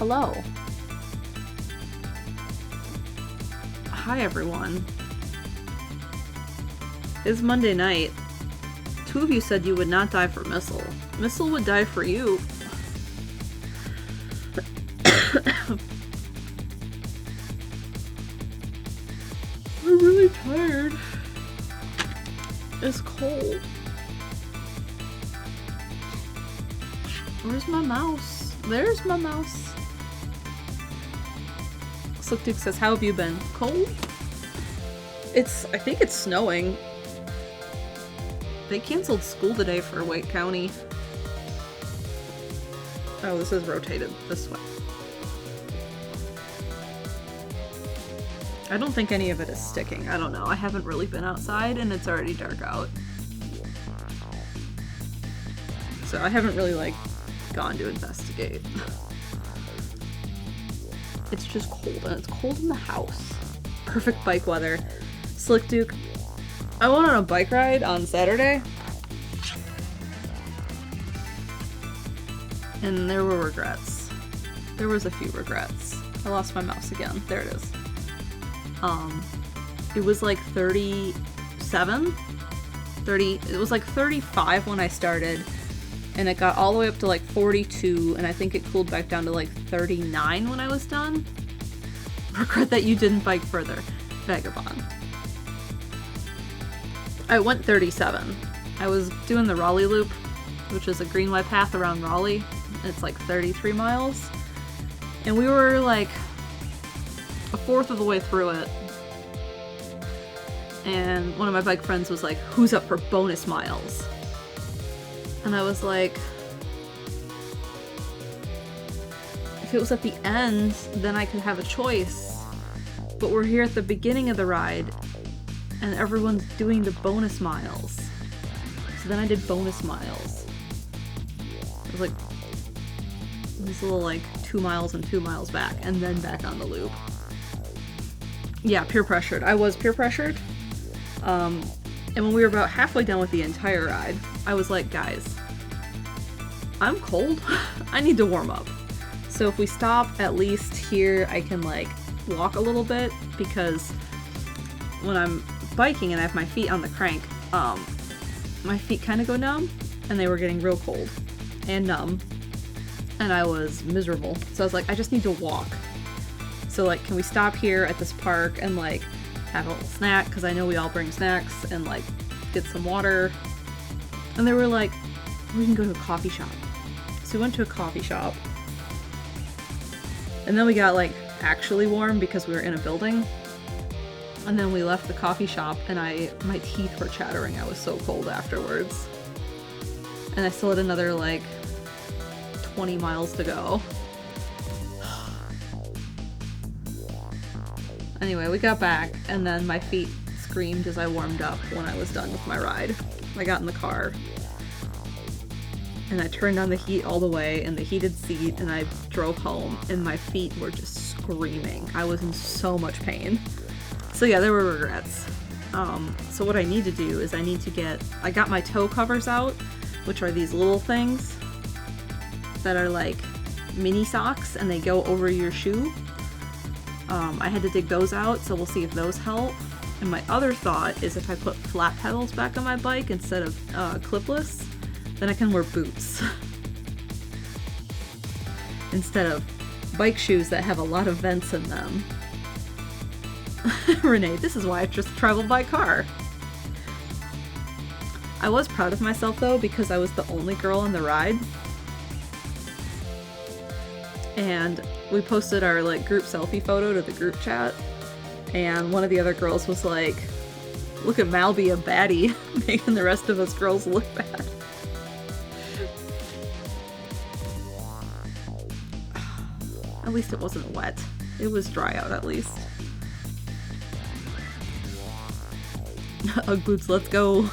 Hello. Hi everyone. It's Monday night. Two of you said you would not die for Missile. Missile would die for you. I'm really tired. It's cold. Where's my mouse? There's my mouse. Slick Duke says, how have you been? Cold? I think it's snowing. They canceled school today for Wake County. Oh, this is rotated this way. I don't think any of it is sticking. I don't know. I haven't really been outside and it's already dark out. So I haven't really, like, gone to investigate. It's just cold, and it's cold in the house. Perfect bike weather. Slick Duke, I went on a bike ride on Saturday, and there were regrets. There was a few regrets. I lost my mouse again. There it is. It was like 37? It was like 35 when I started, and it got all the way up to like 42, and I think it cooled back down to like 39 when I was done. Regret that you didn't bike further. Vagabond. I went 37. I was doing the Raleigh Loop, which is a greenway path around Raleigh. It's like 33 miles. And we were like a fourth of the way through it. And one of my bike friends was like, who's up for bonus miles? And I was like, if it was at the end, then I could have a choice. But we're here at the beginning of the ride, and everyone's doing the bonus miles. So then I did bonus miles. It was like this little like 2 miles and 2 miles back, and then back on the loop. Yeah, peer pressured. I was peer pressured. And when we were about halfway done with the entire ride, I was like, guys, I'm cold. I need to warm up. So if we stop at least here, I can like walk a little bit, because when I'm biking and I have my feet on the crank, my feet kind of go numb, and they were getting real cold and numb, and I was miserable. So I was like, I just need to walk. So like, can we stop here at this park and like have a little snack, because I know we all bring snacks, and like get some water. And they were like, we can go to a coffee shop. So we went to a coffee shop, and then we got like actually warm because we were in a building. And then we left the coffee shop, and my teeth were chattering. I was so cold afterwards. And I still had another like 20 miles to go. Anyway, we got back, and then my feet screamed as I warmed up when I was done with my ride. I got in the car, and I turned on the heat all the way in the heated seat, and I drove home, and my feet were just screaming. I was in so much pain. So yeah, there were regrets. So what I need to do is I got my toe covers out, which are these little things that are like mini socks, and they go over your shoe. I had to dig those out, so we'll see if those help. And my other thought is if I put flat pedals back on my bike instead of clipless, then I can wear boots. Instead of bike shoes that have a lot of vents in them. Renee, this is why I just traveled by car. I was proud of myself though, because I was the only girl on the ride. And we posted our like group selfie photo to the group chat, and one of the other girls was like, look at Mal be a baddie, making the rest of us girls look bad. At least it wasn't wet. It was dry out at least. Ugg boots, let's go.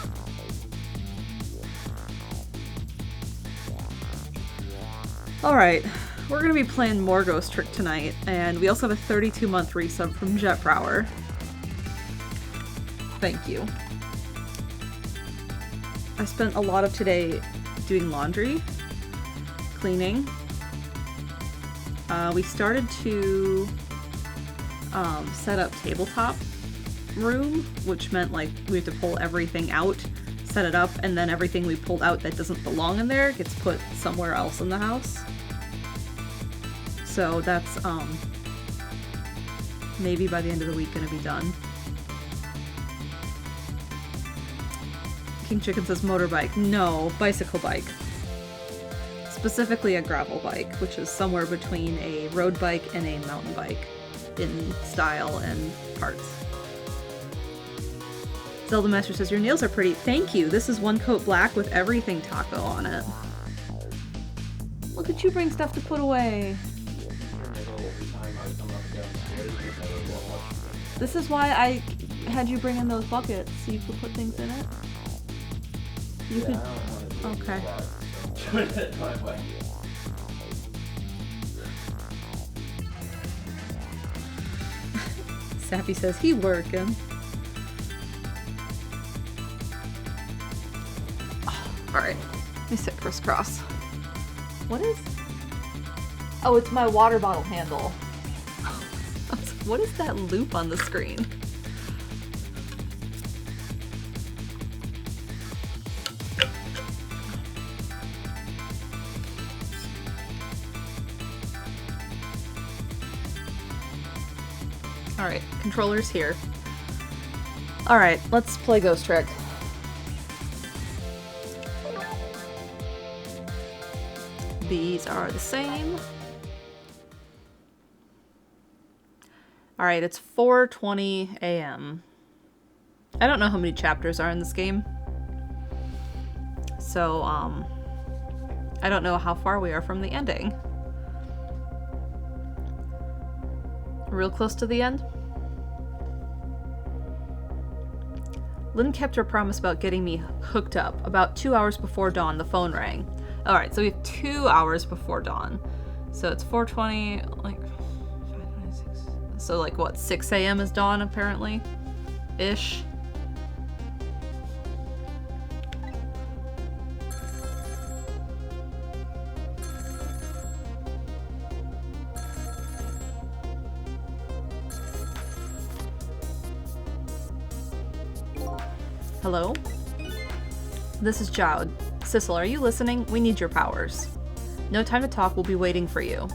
Alright, we're gonna be playing more Ghost Trick tonight, and we also have a 32-month resub from Jet Brower. Thank you. I spent a lot of today doing laundry, cleaning, We started to set up tabletop room, which meant like we have to pull everything out, set it up, and then everything we pulled out that doesn't belong in there gets put somewhere else in the house. So that's maybe by the end of the week gonna be done. King Chicken says motorbike. No, bicycle bike. Specifically a gravel bike, which is somewhere between a road bike and a mountain bike in style and parts. Zelda Master says, your nails are pretty. Thank you. This is one coat black with everything taco on it. Look at you bring stuff to put away. This is why I had you bring in those buckets, so you could put things in it. You could... Okay. Sappy says he working. Oh, alright, let me sit crisscross. What is? Oh, it's my water bottle handle. What is that loop on the screen? Alright, controller's here. Alright, let's play Ghost Trick. These are the same. Alright, it's 4:20 a.m. I don't know how many chapters are in this game. So, I don't know how far we are from the ending. Real close to the end. Lynn kept her promise about getting me hooked up. About 2 hours before dawn, the phone rang. Alright, so we have 2 hours before dawn. So it's 4:20, like, 5:26. So like what, 6 a.m. is dawn apparently? Ish. Hello? This is Jowd. Sissel, are you listening? We need your powers. No time to talk, we'll be waiting for you.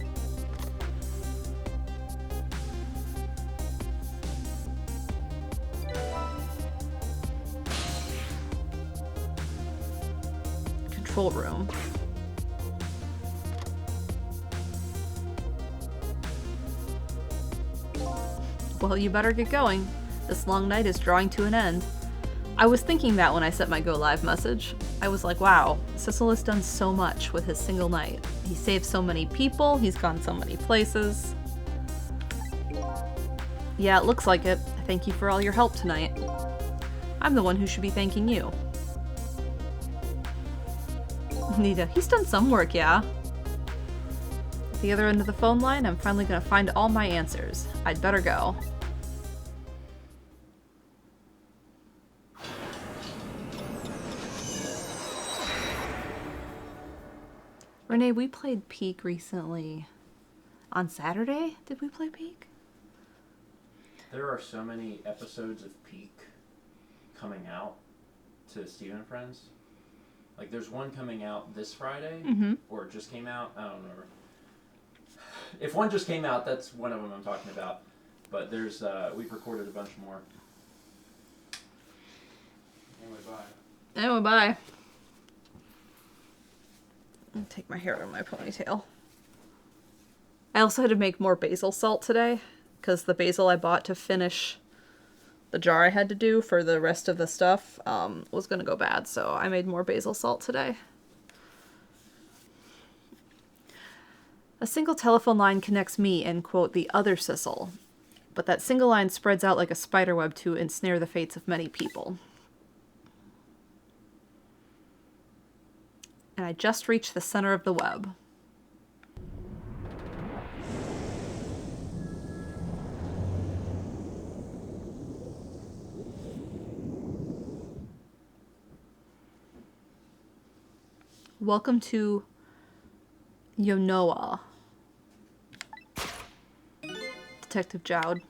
Control room. Well, you better get going. This long night is drawing to an end. I was thinking that when I sent my go live message. I was like, wow, Sissel has done so much with his single night. He saved so many people, he's gone so many places. Yeah, it looks like it. Thank you for all your help tonight. I'm the one who should be thanking you. Nita, he's done some work, yeah. At the other end of the phone line, I'm finally gonna find all my answers. I'd better go. Renee, we played Peak recently. On Saturday, did we play Peak? There are so many episodes of Peak coming out to Stephen Friends. Like, there's one coming out this Friday, or it just came out. I don't remember. If one just came out, that's one of them I'm talking about. But there's, we've recorded a bunch more. Anyway, bye. Anyway, bye. I'll take my hair out of my ponytail. I also had to make more basil salt today, because the basil I bought to finish the jar I had to do for the rest of the stuff was going to go bad, so I made more basil salt today. A single telephone line connects me and, quote, the other Sissel, but that single line spreads out like a spiderweb to ensnare the fates of many people. And I just reached the center of the web. Welcome to Yonoa. Detective Jowd.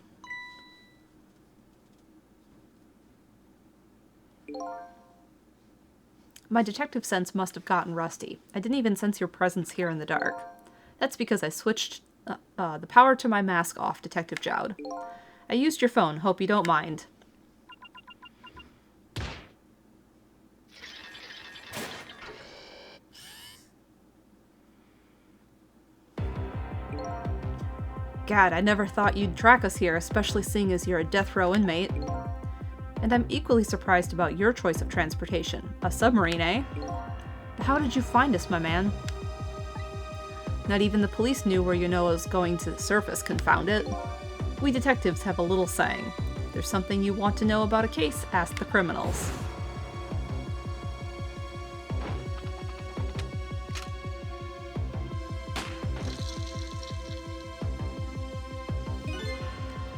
My detective sense must have gotten rusty. I didn't even sense your presence here in the dark. That's because I switched the power to my mask off, Detective Jowd. I used your phone. Hope you don't mind. God, I never thought you'd track us here, especially seeing as you're a death row inmate. And I'm equally surprised about your choice of transportation. A submarine, eh? But how did you find us, my man? Not even the police knew where Yunoa was going to surface, confound it. We detectives have a little saying. There's something you want to know about a case, ask the criminals.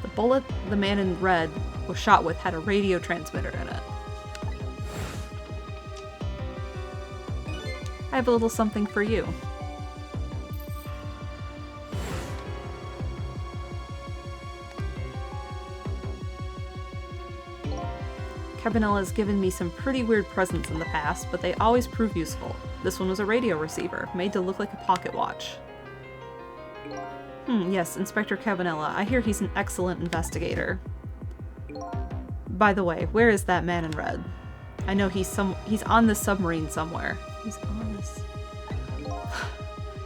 The bullet the man in red was shot with had a radio transmitter in it. I have a little something for you. Cabanela has given me some pretty weird presents in the past, but they always prove useful. This one was a radio receiver, made to look like a pocket watch. Yes, Inspector Cabanela. I hear he's an excellent investigator. By the way, where is that man in red? I know he's on this submarine somewhere. He's on this...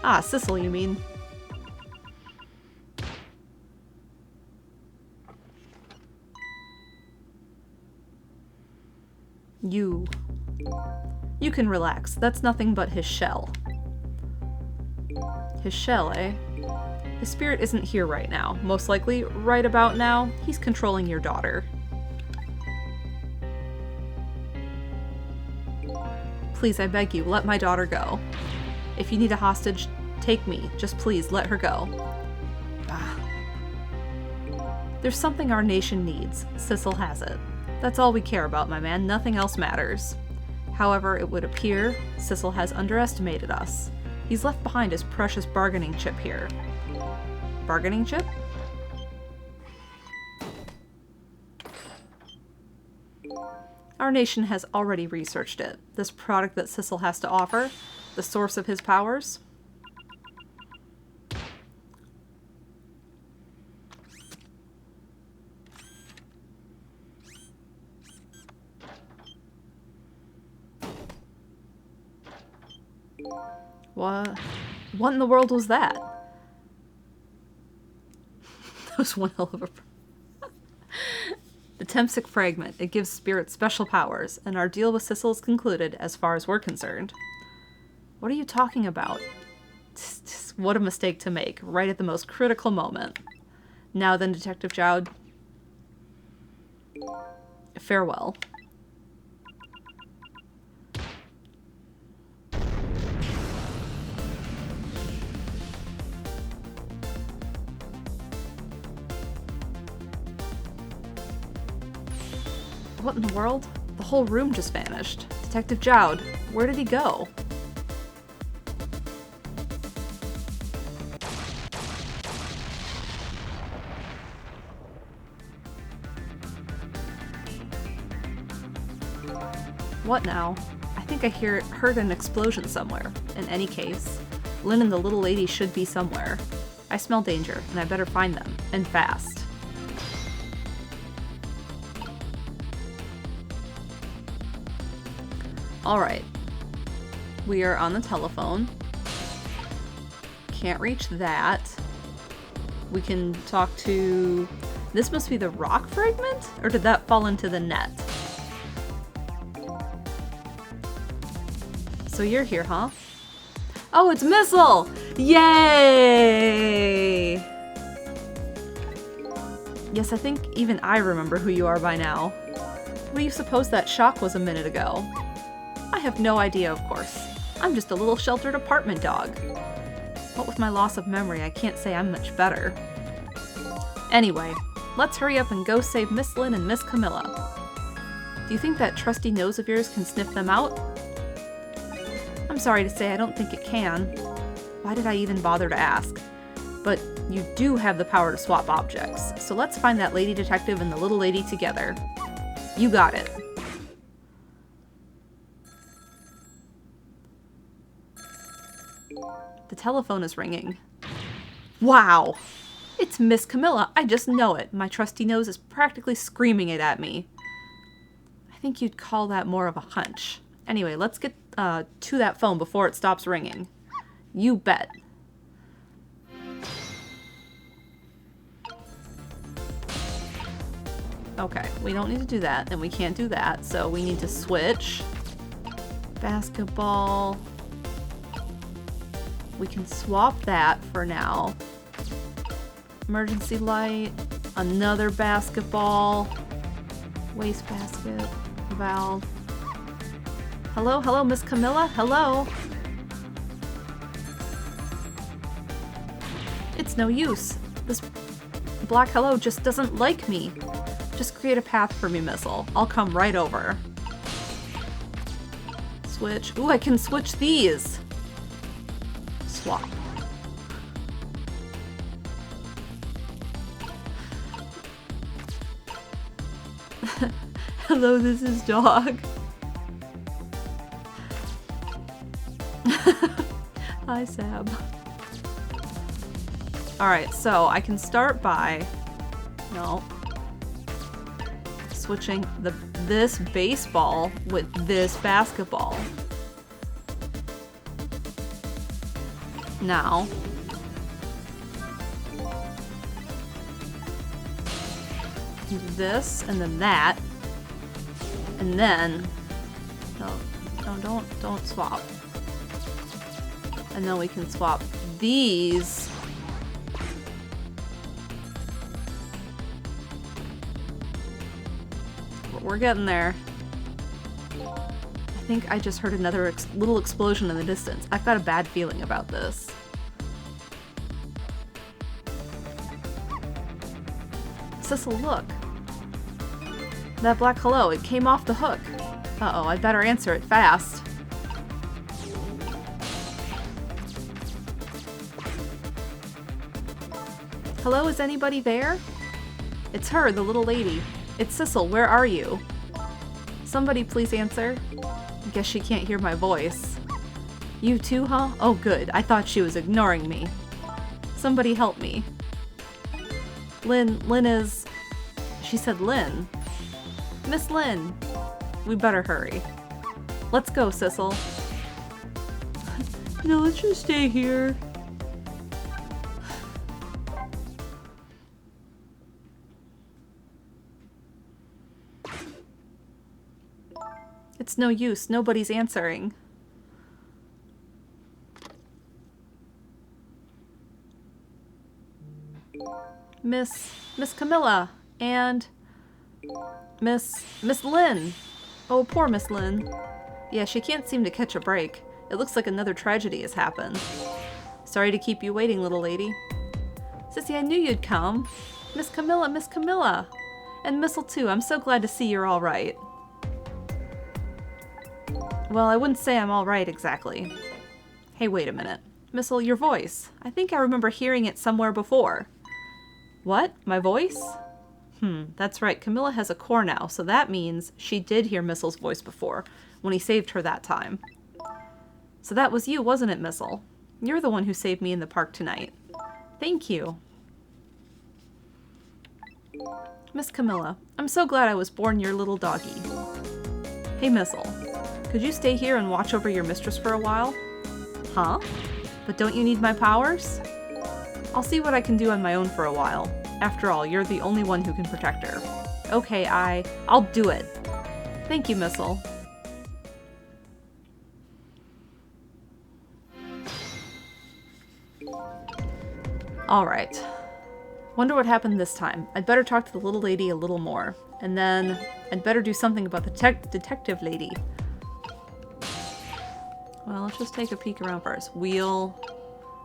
Ah, Sissel, you mean? You can relax. That's nothing but his shell. His shell, eh? His spirit isn't here right now. Most likely, right about now, he's controlling your daughter. Please, I beg you, let my daughter go. If you need a hostage, take me. Just please, let her go. There's something our nation needs. Sissel has it. That's all we care about, my man. Nothing else matters. However, it would appear Sissel has underestimated us. He's left behind his precious bargaining chip here. Bargaining chip? Our nation has already researched it. This product that Sissel has to offer, the source of his powers. What in the world was that? That was one hell of a... The Tempsic Fragment. It gives spirits special powers, and our deal with Sissel is concluded as far as we're concerned. What are you talking about? What a mistake to make, right at the most critical moment. Now then, Detective Jowd. Farewell. What in the world? The whole room just vanished. Detective Jowd, where did he go? What now? I think I heard an explosion somewhere. In any case, Lynn and the little lady should be somewhere. I smell danger, and I better find them, and fast. Alright. We are on the telephone. Can't reach that. We can talk to... This must be the rock fragment? Or did that fall into the net? So you're here, huh? Oh, it's Missile! Yay! Yes, I think even I remember who you are by now. What do you suppose that shock was a minute ago? I have no idea, of course. I'm just a little sheltered apartment dog. What with my loss of memory, I can't say I'm much better. Anyway, let's hurry up and go save Miss Lynn and Miss Camilla. Do you think that trusty nose of yours can sniff them out? I'm sorry to say I don't think it can. Why did I even bother to ask? But You do have the power to swap objects, so let's find that lady detective and the little lady together. You got it. The telephone is ringing. Wow! It's Miss Camilla. I just know it. My trusty nose is practically screaming it at me. I think you'd call that more of a hunch. Anyway, let's get to that phone before it stops ringing. You bet. Okay, we don't need to do that, and we can't do that, so we need to switch. Basketball. We can swap that for now. Emergency light. Another basketball. Wastebasket. Valve. Hello, hello, Miss Camilla? Hello? It's no use. This black hello just doesn't like me. Just create a path for me, Missile. I'll come right over. Switch. Ooh, I can switch these. Swap. Hello, this is Dog. Hi, Sab. Alright, so I can start by... No. Switching this baseball with this basketball. Now. Do this, and then that. And then... No, don't swap. And then we can swap these. We're getting there. I think I just heard another little explosion in the distance. I've got a bad feeling about this. Sissel, look. That black hello, it came off the hook. Uh-oh, I'd better answer it fast. Hello, is anybody there? It's her, the little lady. It's Sissel, where are you? Somebody please answer. I guess she can't hear my voice. You too, huh? Oh good, I thought she was ignoring me. Somebody help me. Lynn is... She said Lynn. Miss Lynn. We better hurry. Let's go, Sissel. No, let's just stay here. It's no use. Nobody's answering. Miss Camilla and Miss Lynn. Oh, poor Miss Lynn. Yeah, she can't seem to catch a break. It looks like another tragedy has happened. Sorry to keep you waiting, little lady. Sissy, I knew you'd come. Miss Camilla. And Missile too. I'm so glad to see you're all right. Well, I wouldn't say I'm all right exactly. Hey, wait a minute. Missile, your voice. I think I remember hearing it somewhere before. What? My voice? That's right. Camilla has a core now, so that means she did hear Missile's voice before, when he saved her that time. So that was you, wasn't it, Missile? You're the one who saved me in the park tonight. Thank you. Miss Camilla, I'm so glad I was born your little doggy. Hey, Missile. Could you stay here and watch over your mistress for a while? Huh? But don't you need my powers? I'll see what I can do on my own for a while. After all, you're the only one who can protect her. Okay, I'll do it. Thank you, Missile. Alright. Wonder what happened this time. I'd better talk to the little lady a little more. And then I'd better do something about the detective lady. Well, let's just take a peek around first. Wheel,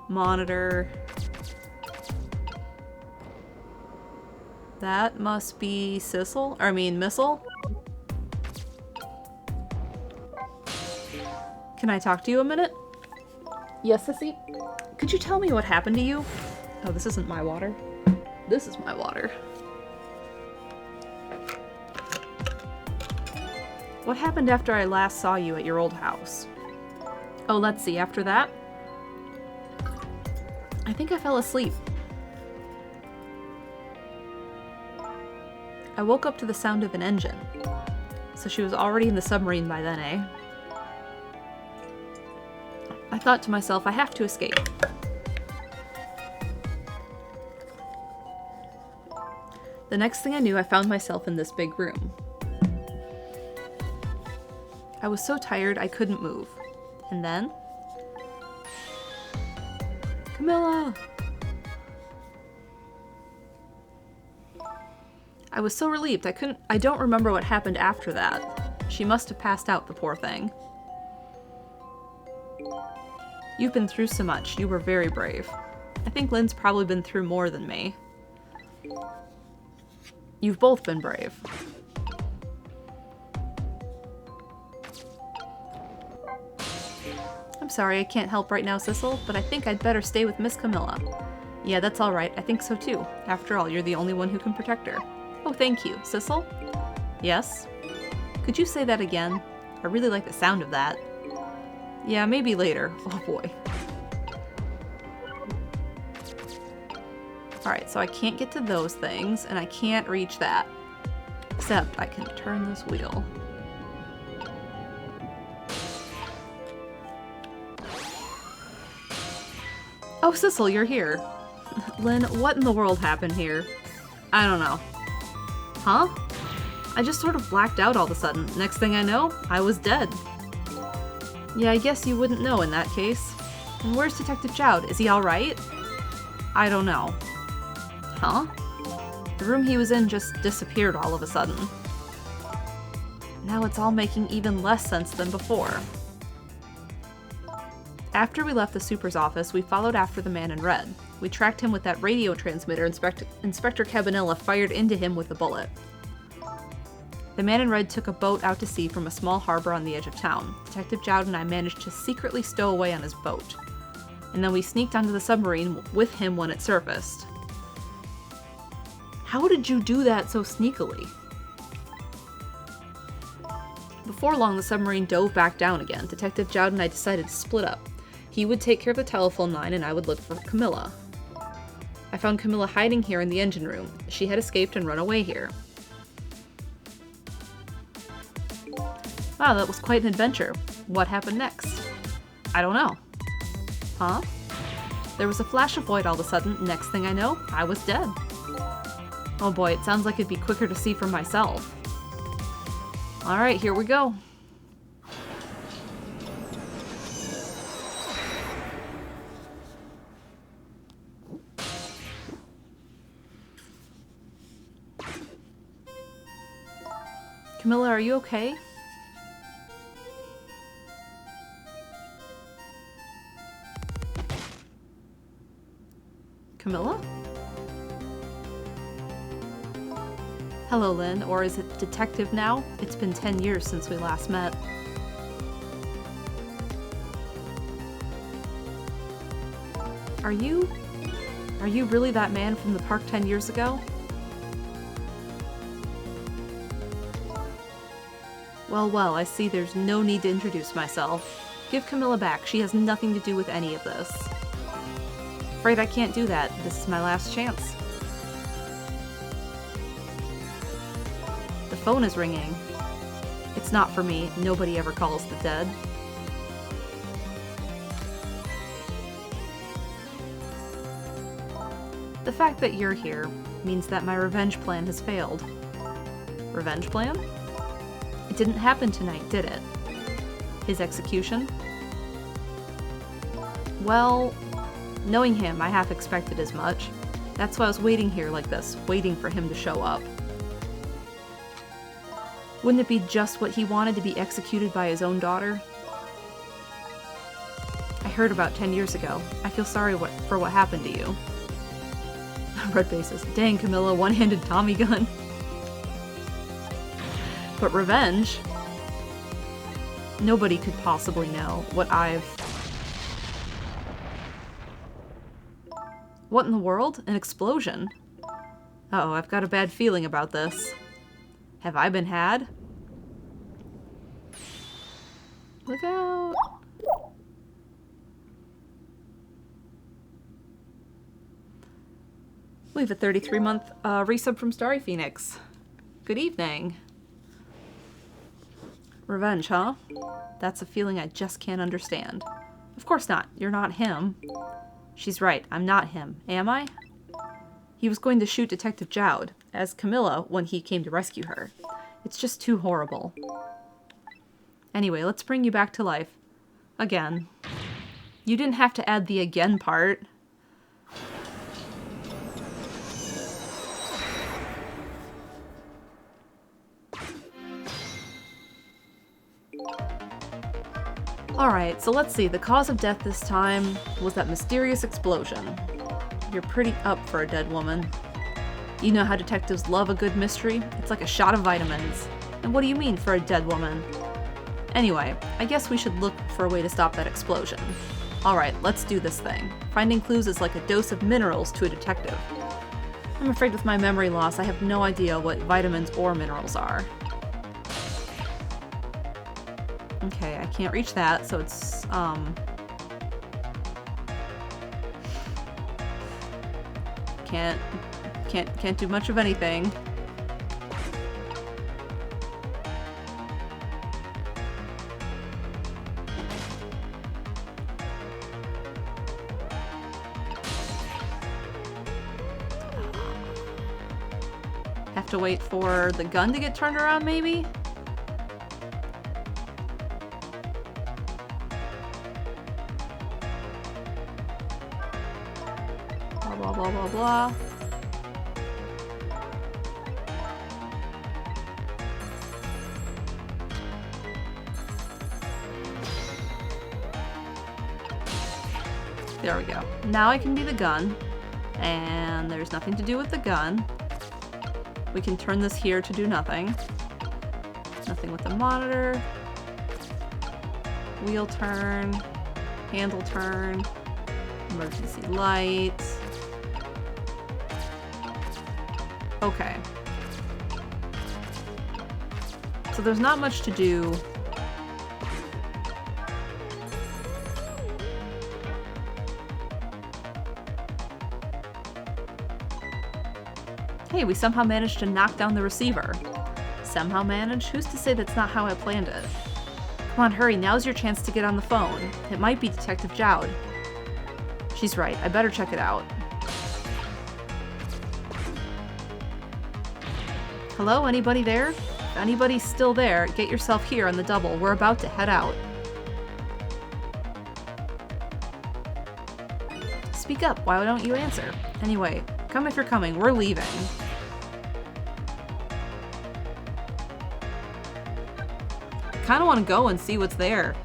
monitor. That must be Missile. Can I talk to you a minute? Yes, Sissy? Could you tell me what happened to you? Oh, this isn't my water. This is my water. What happened after I last saw you at your old house? Oh, let's see. After that, I think I fell asleep. I woke up to the sound of an engine. So she was already in the submarine by then, eh? I thought to myself, I have to escape. The next thing I knew, I found myself in this big room. I was so tired I couldn't move. And then... Camilla! I was so relieved. I don't remember what happened after that. She must have passed out, the poor thing. You've been through so much. You were very brave. I think Lynn's probably been through more than me. You've both been brave. I'm sorry I can't help right now, Sissel, but I think I'd better stay with Miss Camilla. Yeah, that's alright. I think so too. After all, you're the only one who can protect her. Oh, thank you. Sissel? Yes? Could you say that again? I really like the sound of that. Yeah, maybe later. Oh boy. Alright, so I can't get to those things, and I can't reach that. Except I can turn this wheel. Oh, Sissel, you're here. Lynn, what in the world happened here? I don't know. Huh? I just sort of blacked out all of a sudden. Next thing I know, I was dead. Yeah, I guess you wouldn't know in that case. And where's Detective Jowd? Is he alright? I don't know. Huh? The room he was in just disappeared all of a sudden. Now it's all making even less sense than before. After we left the super's office, we followed after the man in red. We tracked him with that radio transmitter Inspector Cabanilla fired into him with a bullet. The man in red took a boat out to sea from a small harbor on the edge of town. Detective Jowd and I managed to secretly stow away on his boat. And then we sneaked onto the submarine with him when it surfaced. How did you do that so sneakily? Before long, the submarine dove back down again. Detective Jowd and I decided to split up. He would take care of the telephone line and I would look for Camilla. I found Camilla hiding here in the engine room. She had escaped and run away here. Wow, that was quite an adventure. What happened next? I don't know. Huh? There was a flash of void all of a sudden. Next thing I know, I was dead. Oh boy, it sounds like it'd be quicker to see for myself. Alright, here we go. Camilla, are you okay? Camilla? Hello, Lynn, or is it Detective now? It's been 10 years since we last met. Are you really that man from the park 10 years ago? Well, I see there's no need to introduce myself. Give Camilla back. She has nothing to do with any of this. Afraid I can't do that. This is my last chance. The phone is ringing. It's not for me. Nobody ever calls the dead. The fact that you're here means that my revenge plan has failed. Revenge plan? It didn't happen tonight, did it? His execution? Well, knowing him, I half expected as much. That's why I was waiting here like this, waiting for him to show up. Wouldn't it be just what he wanted to be executed by his own daughter? I heard about 10 years ago. I feel sorry for what happened to you. Red faces. Dang, Camilla, one-handed Tommy gun. But revenge? Nobody could possibly know what What in the world? An explosion? Uh-oh, I've got a bad feeling about this. Have I been had? Look out! We have a 33-month resub from Starry Phoenix. Good evening. Revenge, huh? That's a feeling I just can't understand. Of course not. You're not him. She's right. I'm not him. Am I? He was going to shoot Detective Jowd as Camilla when he came to rescue her. It's just too horrible. Anyway, let's bring you back to life. Again. You didn't have to add the again part. Alright, so let's see. The cause of death this time was that mysterious explosion. You're pretty up for a dead woman. You know how detectives love a good mystery? It's like a shot of vitamins. And what do you mean for a dead woman? Anyway, I guess we should look for a way to stop that explosion. Alright, let's do this thing. Finding clues is like a dose of minerals to a detective. I'm afraid with my memory loss, I have no idea what vitamins or minerals are. Okay, I can't reach that, so it's, Can't do much of anything. Have to wait for the gun to get turned around, maybe? Blah, blah, blah, blah, blah. There we go. Now I can be the gun, and there's nothing to do with the gun. We can turn this here to do nothing. Nothing with the monitor. Wheel turn. Handle turn. Emergency light. Okay. So there's not much to do. Hey, we somehow managed to knock down the receiver. Somehow managed? Who's to say that's not how I planned it? Come on, hurry, now's your chance to get on the phone. It might be Detective Jowd. She's right, I better check it out. Hello, anybody there? If anybody's still there, get yourself here on the double. We're about to head out. Speak up, why don't you answer? Anyway, come if you're coming, we're leaving. I kind of want to go and see what's there.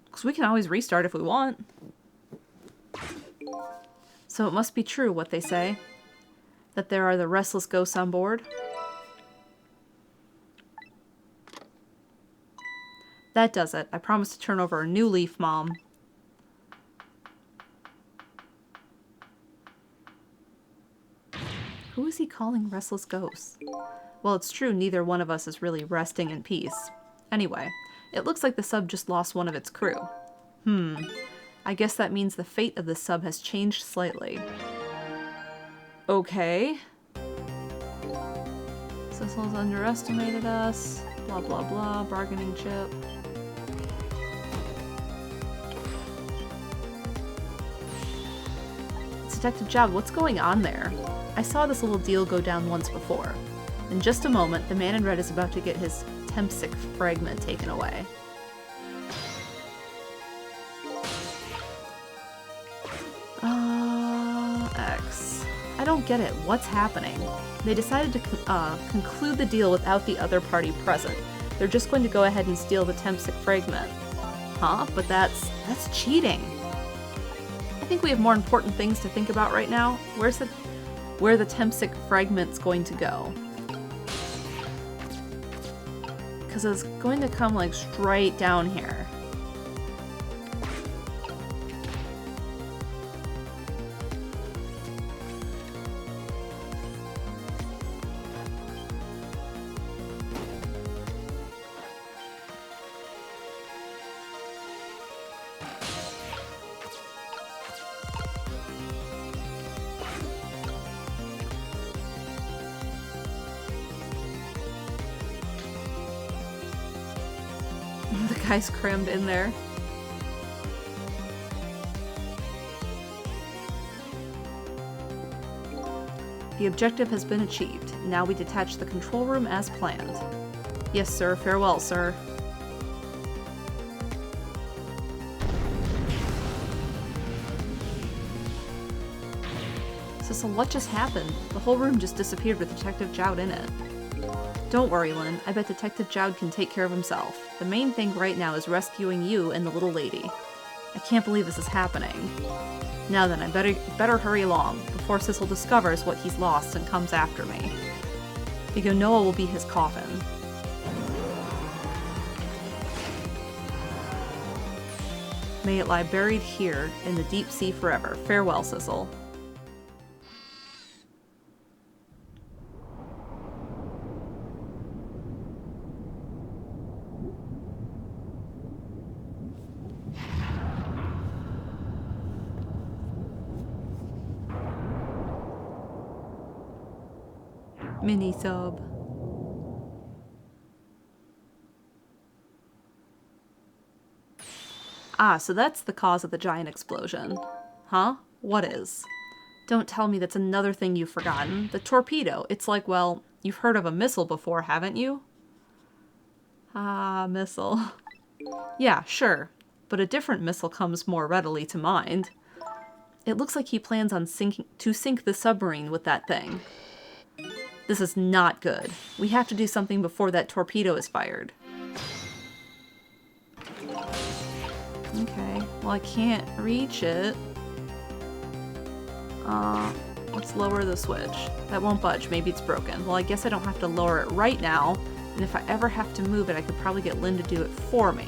Because we can always restart if we want. So it must be true what they say. That there are the restless ghosts on board. That does it. I promise to turn over a new leaf, Mom. Who is he calling restless ghosts? Well, it's true neither one of us is really resting in peace. Anyway, it looks like the sub just lost one of its crew. I guess that means the fate of the sub has changed slightly. Okay. Cecil's underestimated us. Blah, blah, blah. Bargaining chip. It's Detective Jowd, what's going on there? I saw this little deal go down once before. In just a moment, the man in red is about to get his Tempsic fragment taken away. X. I don't get it. What's happening? They decided to conclude the deal without the other party present. They're just going to go ahead and steal the Tempsic fragment. Huh? But that's cheating. I think we have more important things to think about right now. Where the Tempsic fragment's going to go? Because it's going to come like straight down here. guys crammed in there. The objective has been achieved. Now we detach the control room as planned. Yes, sir. Farewell, sir. Cecil, what just happened? The whole room just disappeared with Detective Jowd in it. Don't worry, Lynn. I bet Detective Jowd can take care of himself. The main thing right now is rescuing you and the little lady. I can't believe this is happening. Now then, I better hurry along, before Cecil discovers what he's lost and comes after me. Because Noah will be his coffin. May it lie buried here, in the deep sea forever. Farewell, Cecil. Mini-sub. Ah, so that's the cause of the giant explosion. Huh? What is? Don't tell me that's another thing you've forgotten. The torpedo. It's like, well, you've heard of a missile before, haven't you? Ah, missile. Yeah, sure. But a different missile comes more readily to mind. It looks like he plans on sink the submarine with that thing. This is not good. We have to do something before that torpedo is fired. Okay, well I can't reach it. Let's lower the switch. That won't budge, maybe it's broken. Well, I guess I don't have to lower it right now, and if I ever have to move it, I could probably get Lynn to do it for me.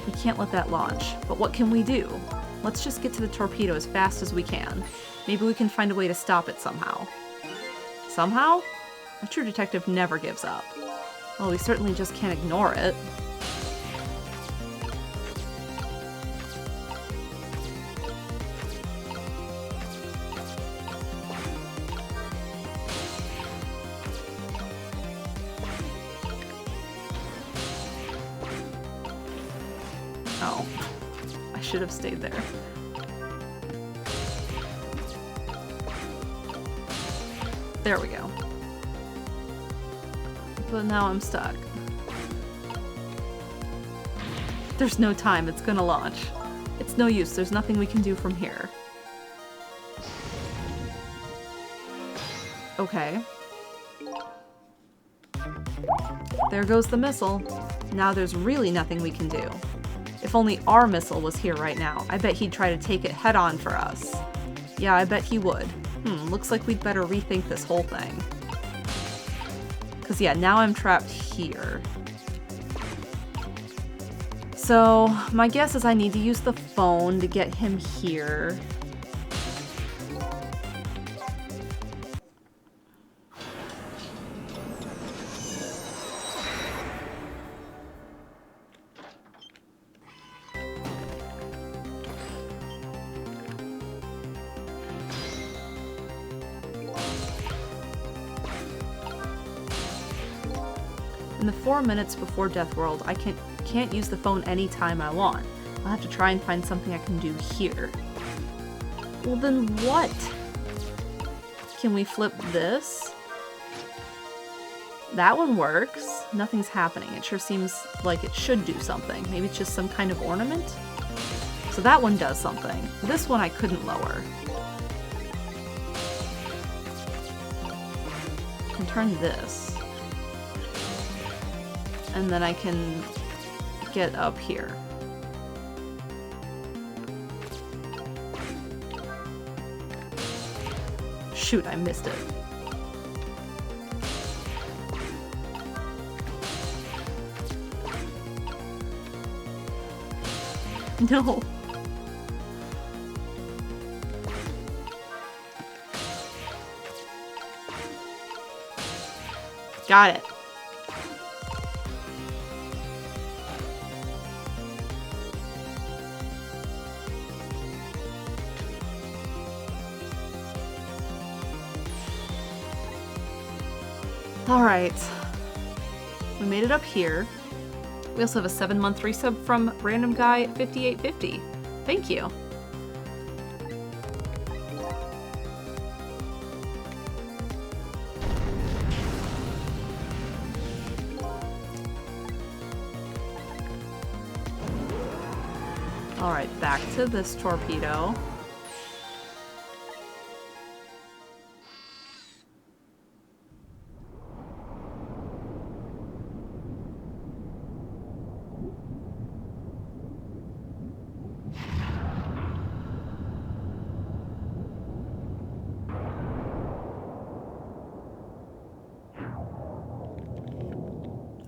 We can't let that launch, but what can we do? Let's just get to the torpedo as fast as we can. Maybe we can find a way to stop it somehow. Somehow? A true detective never gives up. Well, we certainly just can't ignore it. Oh, I should have stayed there. There we go. But now I'm stuck. There's no time, it's gonna launch. It's no use, there's nothing we can do from here. Okay. There goes the missile. Now there's really nothing we can do. If only our missile was here right now, I bet he'd try to take it head on for us. Yeah, I bet he would. Looks like we'd better rethink this whole thing. Because yeah, now I'm trapped here. So, my guess is I need to use the phone to get him here. In the 4 minutes before Death World, I can't use the phone anytime I want. I'll have to try and find something I can do here. Well then what? Can we flip this? That one works. Nothing's happening. It sure seems like it should do something. Maybe it's just some kind of ornament? So that one does something. This one I couldn't lower. I can turn this. And then I can get up here. Shoot, I missed it. No. Got it. Alright. We made it up here. We also have a 7-month resub from Random Guy 5850. Thank you. Alright, back to this torpedo.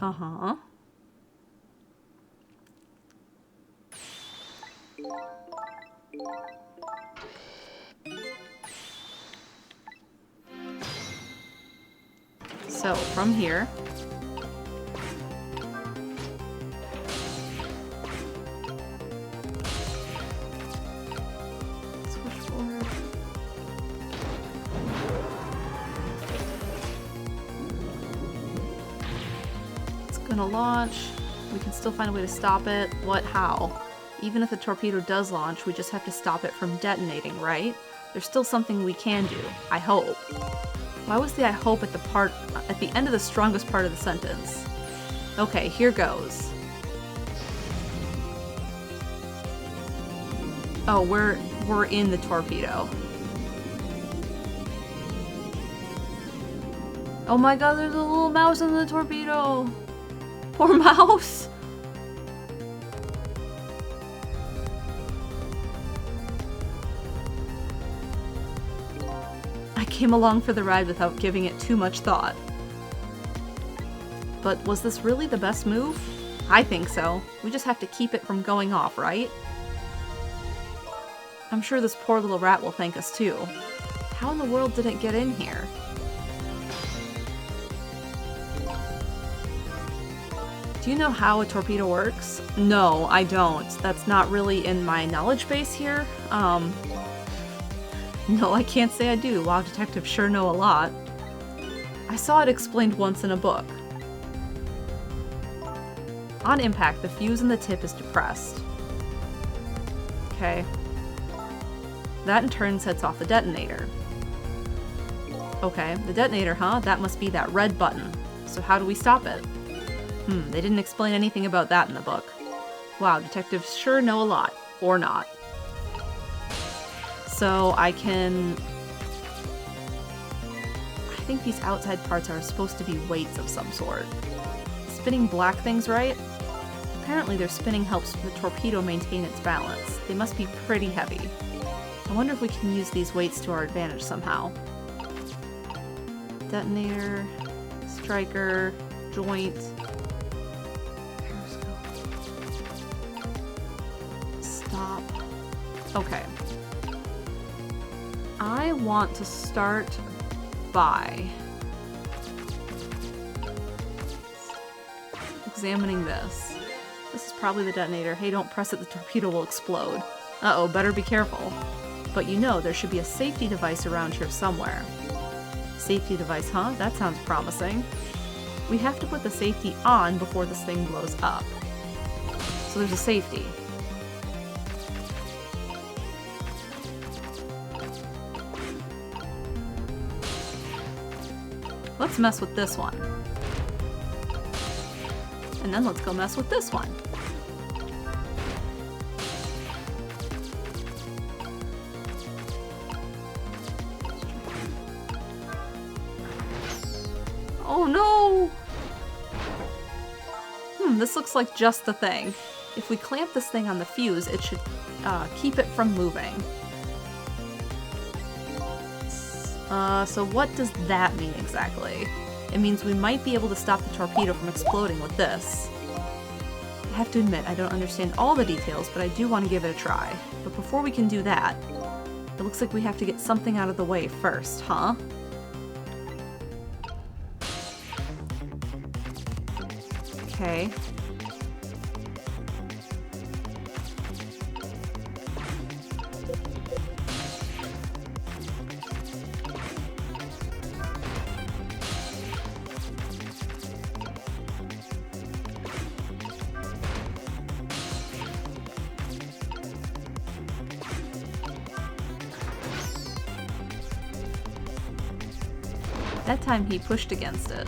Uh-huh. So, from here... switch forward. It's gonna launch. We can still find a way to stop it. What? How? Even if the torpedo does launch, we just have to stop it from detonating, right? There's still something we can do. I hope. Why was the I hope at the end of the strongest part of the sentence? Okay, here goes. Oh, we're in the torpedo. Oh my god, there's a little mouse in the torpedo! Poor mouse! I came along for the ride without giving it too much thought. But was this really the best move? I think so. We just have to keep it from going off, right? I'm sure this poor little rat will thank us too. How in the world did it get in here? Do you know how a torpedo works? No, I don't. That's not really in my knowledge base here. No, I can't say I do. Wow, detectives sure know a lot. I saw it explained once in a book. On impact, the fuse in the tip is depressed. Okay. That in turn sets off the detonator. Okay, the detonator, huh? That must be that red button. So how do we stop it? They didn't explain anything about that in the book. Wow, detectives sure know a lot. Or not. So I can... I think these outside parts are supposed to be weights of some sort. Spinning black things, right? Apparently their spinning helps the torpedo maintain its balance. They must be pretty heavy. I wonder if we can use these weights to our advantage somehow. Detonator, striker, joint, periscope, stop. Okay. I want to start by examining this. This is probably the detonator. Hey, don't press it, the torpedo will explode. Uh-oh, better be careful. But you know, there should be a safety device around here somewhere. Safety device, huh? That sounds promising. We have to put the safety on before this thing blows up. So there's a safety. Let's mess with this one. And then let's go mess with this one. Oh no! This looks like just the thing. If we clamp this thing on the fuse, it should keep it from moving. So what does that mean exactly? It means we might be able to stop the torpedo from exploding with this. I have to admit, I don't understand all the details, but I do want to give it a try. But before we can do that, it looks like we have to get something out of the way first, huh? Okay. That time he pushed against it.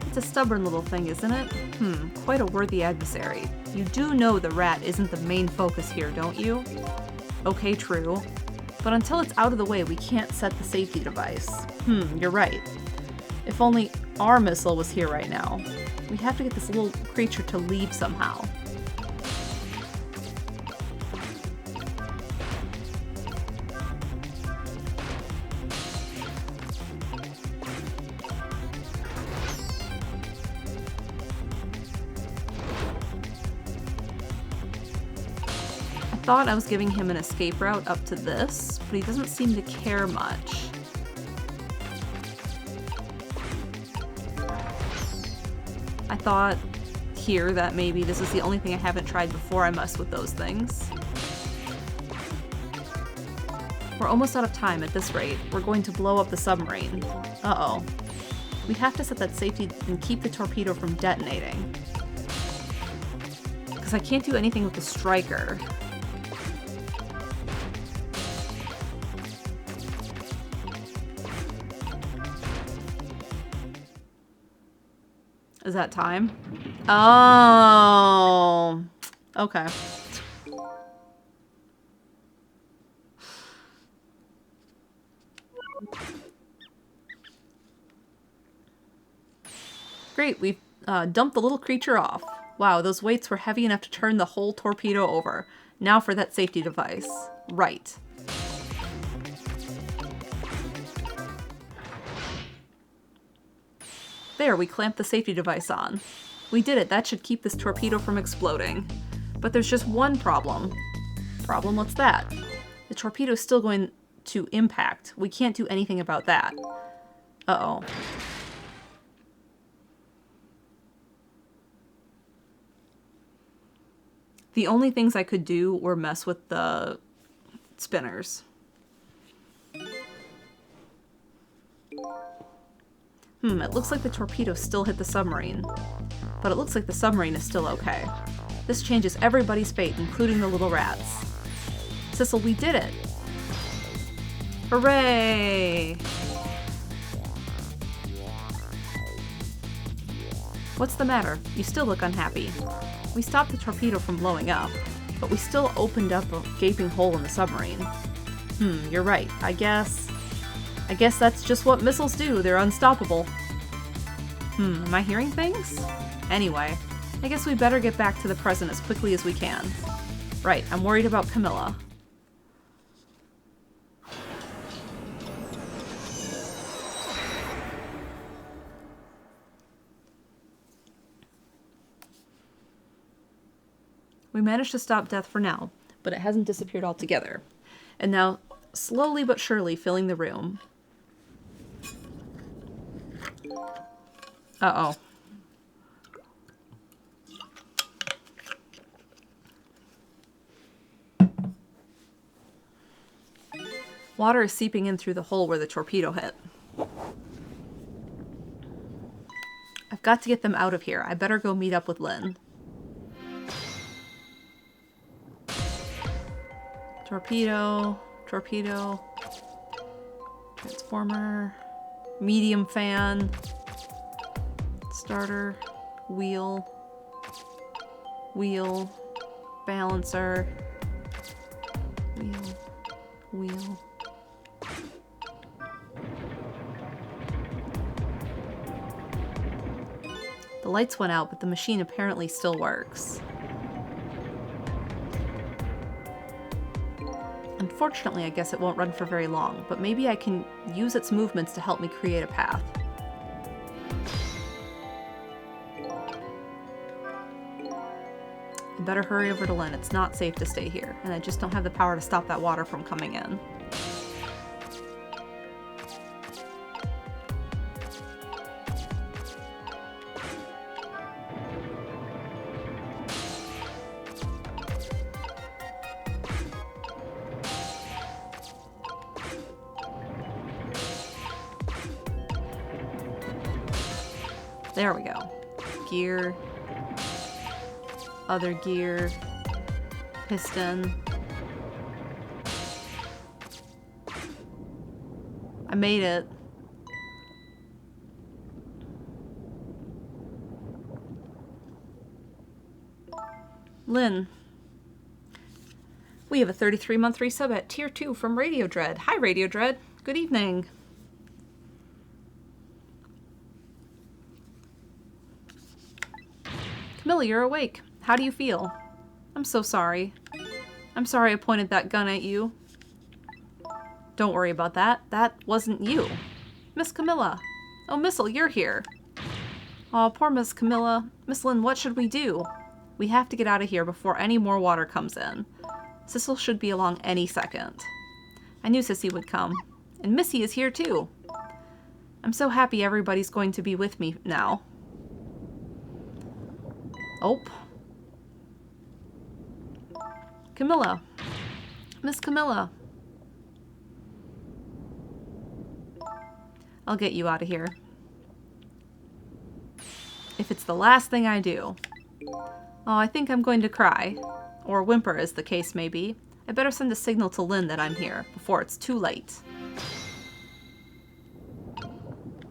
It's a stubborn little thing, isn't it? Quite a worthy adversary. You do know the rat isn't the main focus here, don't you? Okay, true. But until it's out of the way, we can't set the safety device. You're right. If only our missile was here right now. We have to get this little creature to leave somehow. I thought I was giving him an escape route up to this, but he doesn't seem to care much. I thought here that maybe this is the only thing I haven't tried before I mess with those things. We're almost out of time at this rate. We're going to blow up the submarine. Uh-oh. We have to set that safety and keep the torpedo from detonating. Because I can't do anything with the striker. Is that time? Oh, okay. Great, we've dumped the little creature off. Wow, those weights were heavy enough to turn the whole torpedo over. Now for that safety device. Right. There, we clamped the safety device on. We did it. That should keep this torpedo from exploding. But there's just one problem. Problem? What's that? The torpedo's still going to impact. We can't do anything about that. Uh-oh. The only things I could do were mess with the spinners. It looks like the torpedo still hit the submarine. But it looks like the submarine is still okay. This changes everybody's fate, including the little rats. Sissel, we did it! Hooray! What's the matter? You still look unhappy. We stopped the torpedo from blowing up, but we still opened up a gaping hole in the submarine. You're right. I guess that's just what missiles do. They're unstoppable. Am I hearing things? Anyway, I guess we better get back to the present as quickly as we can. Right, I'm worried about Camilla. We managed to stop death for now, but it hasn't disappeared altogether. And now, slowly but surely filling the room. Uh-oh. Water is seeping in through the hole where the torpedo hit. I've got to get them out of here. I better go meet up with Lynn. Torpedo, torpedo, transformer, medium fan, starter, wheel, wheel, balancer, wheel, wheel. The lights went out, but the machine apparently still works. Unfortunately, I guess it won't run for very long, but maybe I can use its movements to help me create a path. I better hurry over to Lynn. It's not safe to stay here, and I just don't have the power to stop that water from coming in. There we go. Gear. Other gear. Piston. I made it. Lynn. We have a 33-month resub at Tier 2 from Radio Dread. Hi, Radio Dread. Good evening. Camilla, you're awake. How do you feel? I'm so sorry. I'm sorry I pointed that gun at you. Don't worry about that. That wasn't you. Miss Camilla. Oh, Missile, you're here. Aw, poor Miss Camilla. Miss Lynn, what should we do? We have to get out of here before any more water comes in. Sissel should be along any second. I knew Sissy would come. And Missy is here too. I'm so happy everybody's going to be with me now. Oh. Camilla. Miss Camilla. I'll get you out of here. If it's the last thing I do. Oh, I think I'm going to cry. Or whimper, as the case may be. I better send a signal to Lynn that I'm here, before it's too late.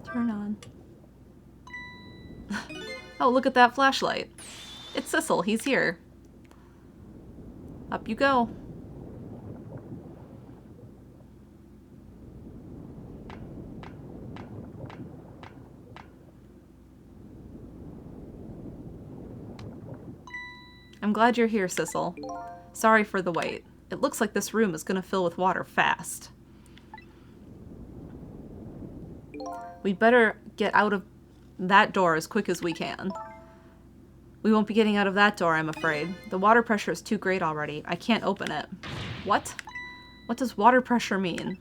Turn on. Oh, look at that flashlight. It's Sissel, he's here. Up you go. I'm glad you're here, Sissel. Sorry for the wait. It looks like this room is gonna fill with water fast. We'd better get out of that door as quick as we can. We won't be getting out of that door, I'm afraid. The water pressure is too great already. I can't open it. What? What does water pressure mean?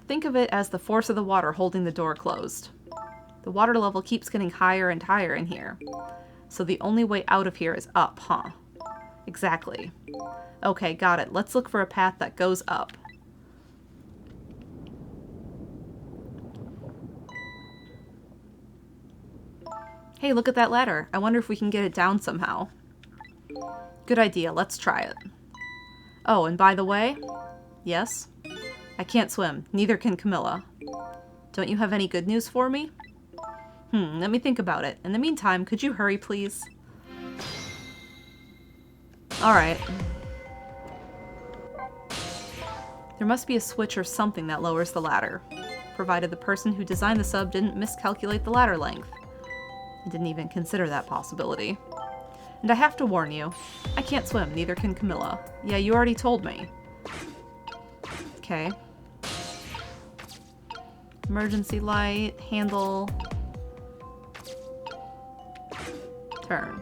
Think of it as the force of the water holding the door closed. The water level keeps getting higher and higher in here. So the only way out of here is up, huh? Exactly. Okay, got it. Let's look for a path that goes up. Hey, look at that ladder. I wonder if we can get it down somehow. Good idea. Let's try it. Oh, and by the way... Yes? I can't swim. Neither can Camilla. Don't you have any good news for me? Let me think about it. In the meantime, could you hurry, please? Alright. There must be a switch or something that lowers the ladder. Provided the person who designed the sub didn't miscalculate the ladder length. I didn't even consider that possibility. And I have to warn you, I can't swim, neither can Camilla. Yeah, you already told me. Okay. Emergency light, handle... Turn.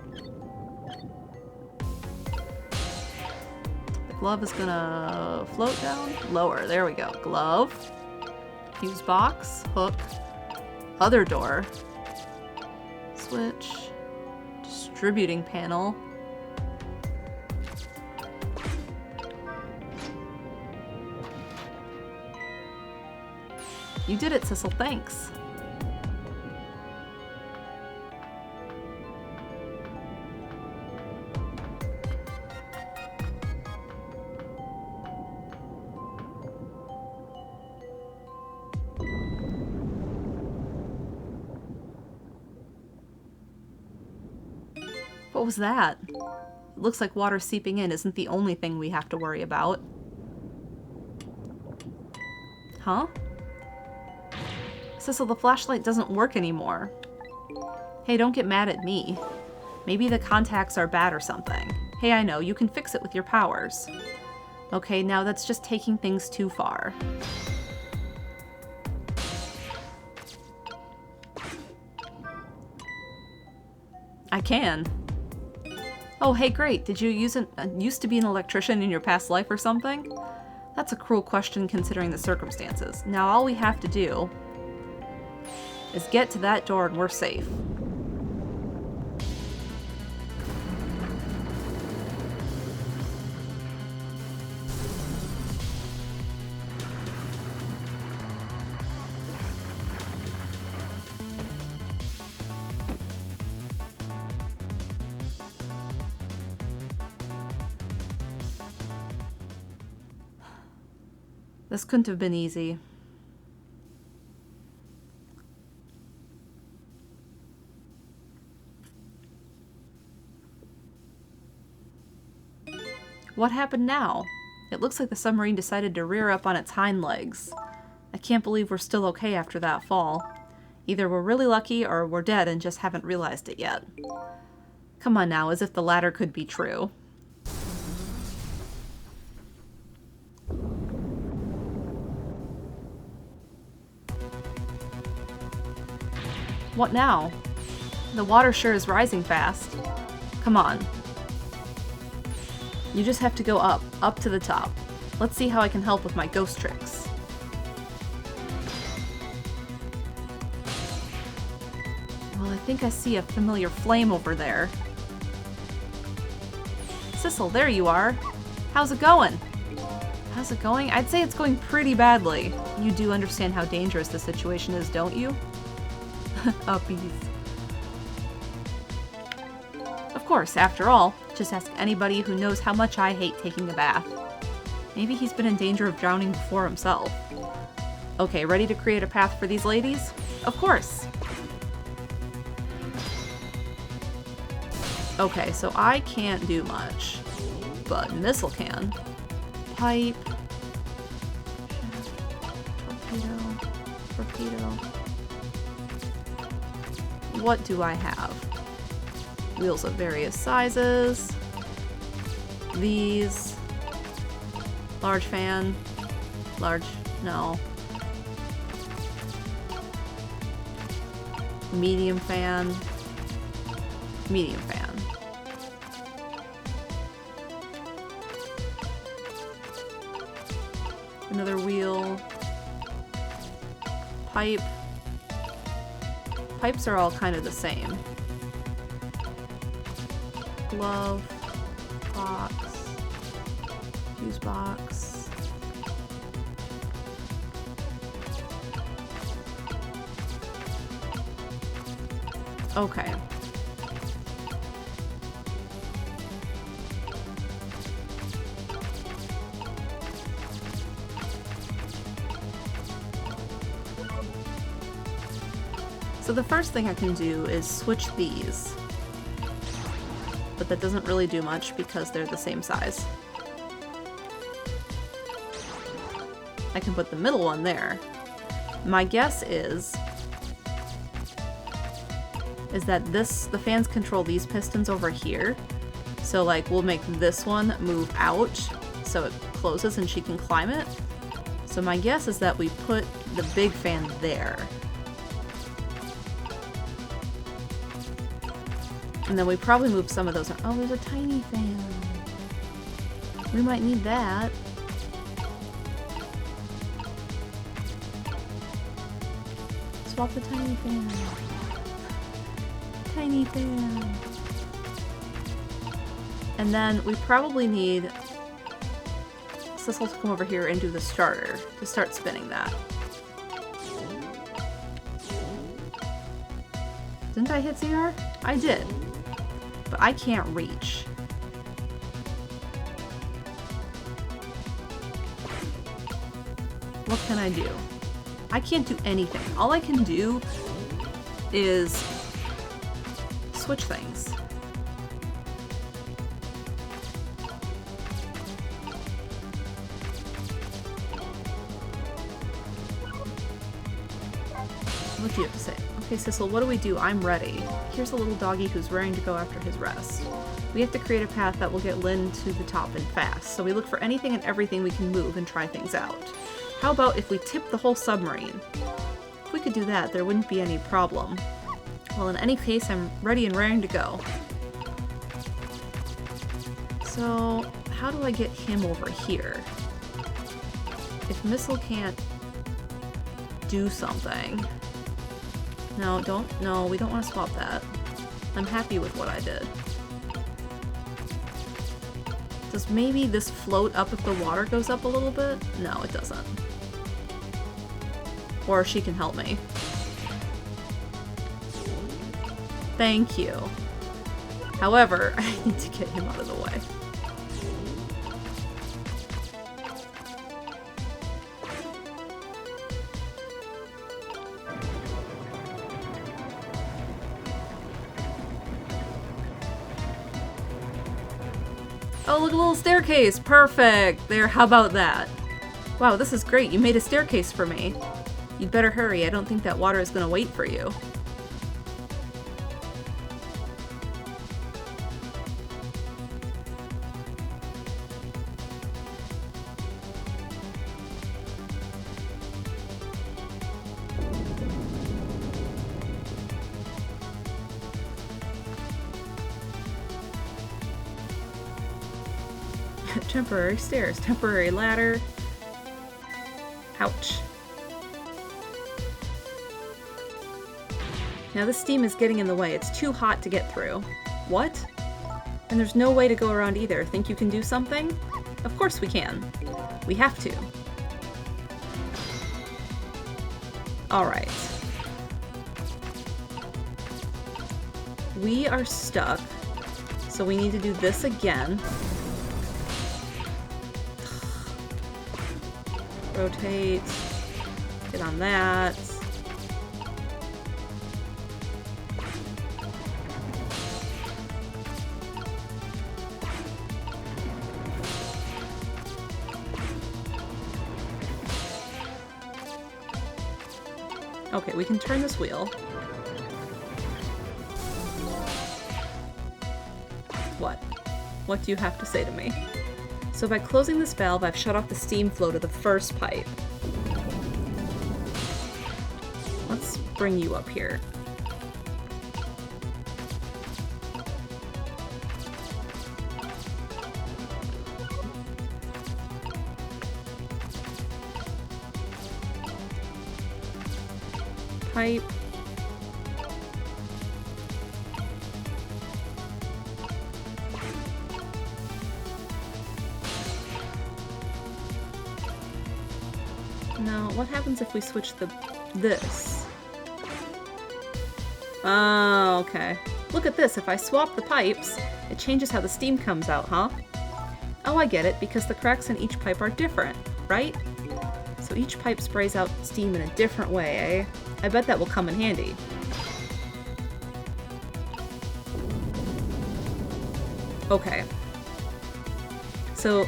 The glove is gonna float down? Lower, there we go. Glove. Fuse box, hook. Other door. Switch. Distributing panel. You did it, Sissel, thanks. What was that? It looks like water seeping in isn't the only thing we have to worry about. Huh? Sissel, the flashlight doesn't work anymore. Hey, don't get mad at me. Maybe the contacts are bad or something. Hey, I know, you can fix it with your powers. Okay, now that's just taking things too far. I can. Oh, hey, great. Did you used to be an electrician in your past life or something? That's a cruel question considering the circumstances. Now all we have to do is get to that door and we're safe. This couldn't have been easy. What happened now? It looks like the submarine decided to rear up on its hind legs. I can't believe we're still okay after that fall. Either we're really lucky or we're dead and just haven't realized it yet. Come on now, as if the latter could be true. What now? The water sure is rising fast. Come on. You just have to go up to the top. Let's see how I can help with my ghost tricks. Well, I think I see a familiar flame over there. Sissel, there you are. How's it going? How's it going? I'd say it's going pretty badly. You do understand how dangerous the situation is, don't you? Uppies. Of course, after all, just ask anybody who knows how much I hate taking a bath. Maybe he's been in danger of drowning before himself. Okay, ready to create a path for these ladies? Of course! Okay, so I can't do much, but Missile can. Pipe. Torpedo. Torpedo. What do I have? Wheels of various sizes. These. Large fan. Large, no. Medium fan. Medium fan. Another wheel. Pipe. Pipes are all kind of the same. Glove. Box. Fuse box. Okay. So the first thing I can do is switch these. But that doesn't really do much because they're the same size. I can put the middle one there. My guess is that the fans control these pistons over here. So like we'll make this one move out so it closes and she can climb it. So my guess is that we put the big fan there. And then we probably move some of those. Oh, there's a tiny fan. We might need that. Swap the tiny fan. Tiny fan. And then we probably need Sissel to come over here and do the starter to start spinning that. Didn't I hit CR? I did. But I can't reach. What can I do? I can't do anything. All I can do is switch things. What do you have to say? Okay, Sissel, what do we do? I'm ready. Here's a little doggy who's raring to go after his rest. We have to create a path that will get Lynn to the top and fast, so we look for anything and everything we can move and try things out. How about if we tip the whole submarine? If we could do that, there wouldn't be any problem. Well, in any case, I'm ready and raring to go. So, how do I get him over here? If Missile can't do something... No, we don't want to swap that. I'm happy with what I did. Does maybe this float up if the water goes up a little bit? No, it doesn't. Or she can help me. Thank you. However, I need to get him out of the way. Oh, look, a little staircase. Perfect. There, how about that? Wow, this is great. You made a staircase for me. You'd better hurry. I don't think that water is going to wait for you. Temporary stairs, temporary ladder. Ouch. Now this steam is getting in the way. It's too hot to get through. What? And there's no way to go around either. Think you can do something? Of course we can. We have to. Alright. We are stuck. So we need to do this again. Rotate. Get on that. Okay, we can turn this wheel. What? What do you have to say to me? So by closing this valve, I've shut off the steam flow to the first pipe. Let's bring you up here. Pipe. Now, what happens if we switch this? Oh, okay. Look at this, if I swap the pipes, it changes how the steam comes out, huh? Oh, I get it, because the cracks in each pipe are different, right? So each pipe sprays out steam in a different way, eh? I bet that will come in handy. Okay. So,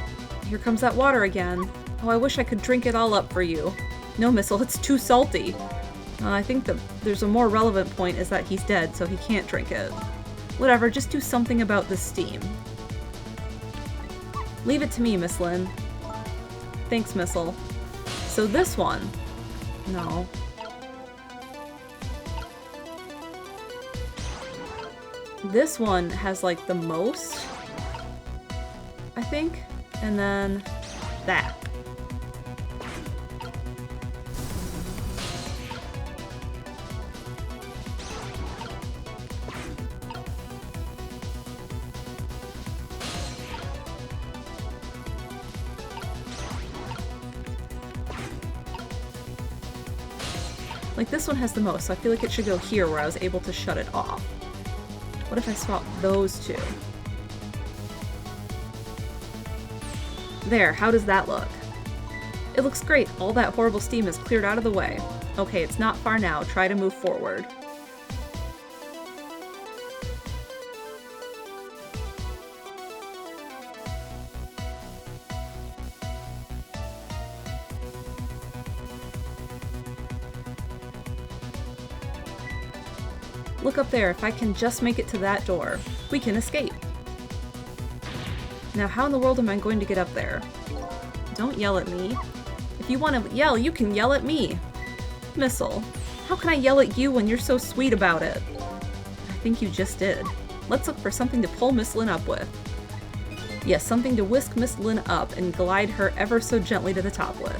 here comes that water again. Oh, I wish I could drink it all up for you. No, Missile, it's too salty. I think there's a more relevant point is that he's dead, so he can't drink it. Whatever, just do something about the steam. Leave it to me, Miss Lynn. Thanks, Missile. So this one... No. This one has, like, the most, I think. And then that. Like, this one has the most, so I feel like it should go here where I was able to shut it off. What if I swap those two? There, how does that look? It looks great. All that horrible steam is cleared out of the way. Okay, it's not far now. Try to move forward. Look up there, if I can just make it to that door, we can escape. Now how in the world am I going to get up there? Don't yell at me. If you want to yell, you can yell at me. Missile, how can I yell at you when you're so sweet about it? I think you just did. Let's look for something to pull Miss Lynn up with. Yes, something to whisk Miss Lynn up and glide her ever so gently to the top with.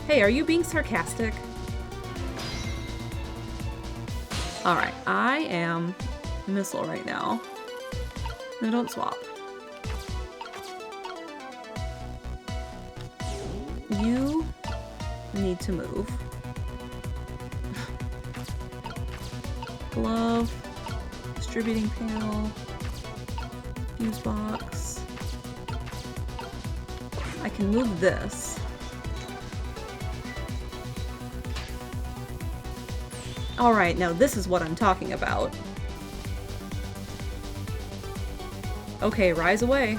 Hey, are you being sarcastic? Alright, I am Missile right now. No, don't swap. You need to move. Glove, distributing panel, fuse box. I can move this. Alright, now this is what I'm talking about. Okay, rise away.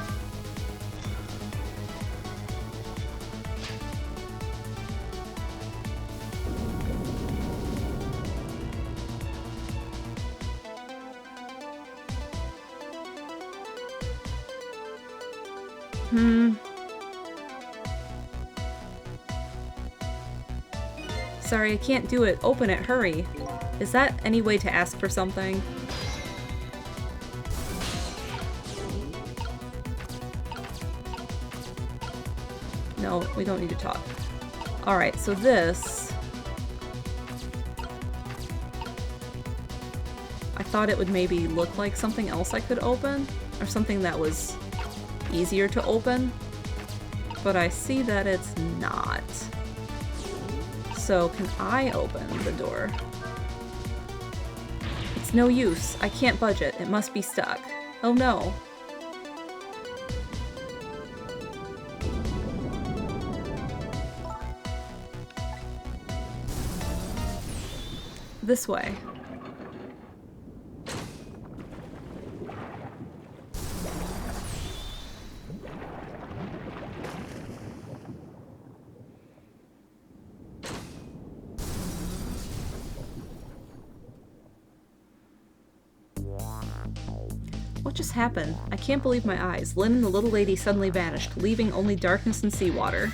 Sorry, I can't do it. Open it, hurry. Is that any way to ask for something? No, we don't need to talk. Alright, so this... I thought it would maybe look like something else I could open, or something that was easier to open, but I see that it's not. So can I open the door? It's no use. I can't budge it. It must be stuck. Oh no. This way. What just happened? I can't believe my eyes. Lynn and the little lady suddenly vanished, leaving only darkness and seawater.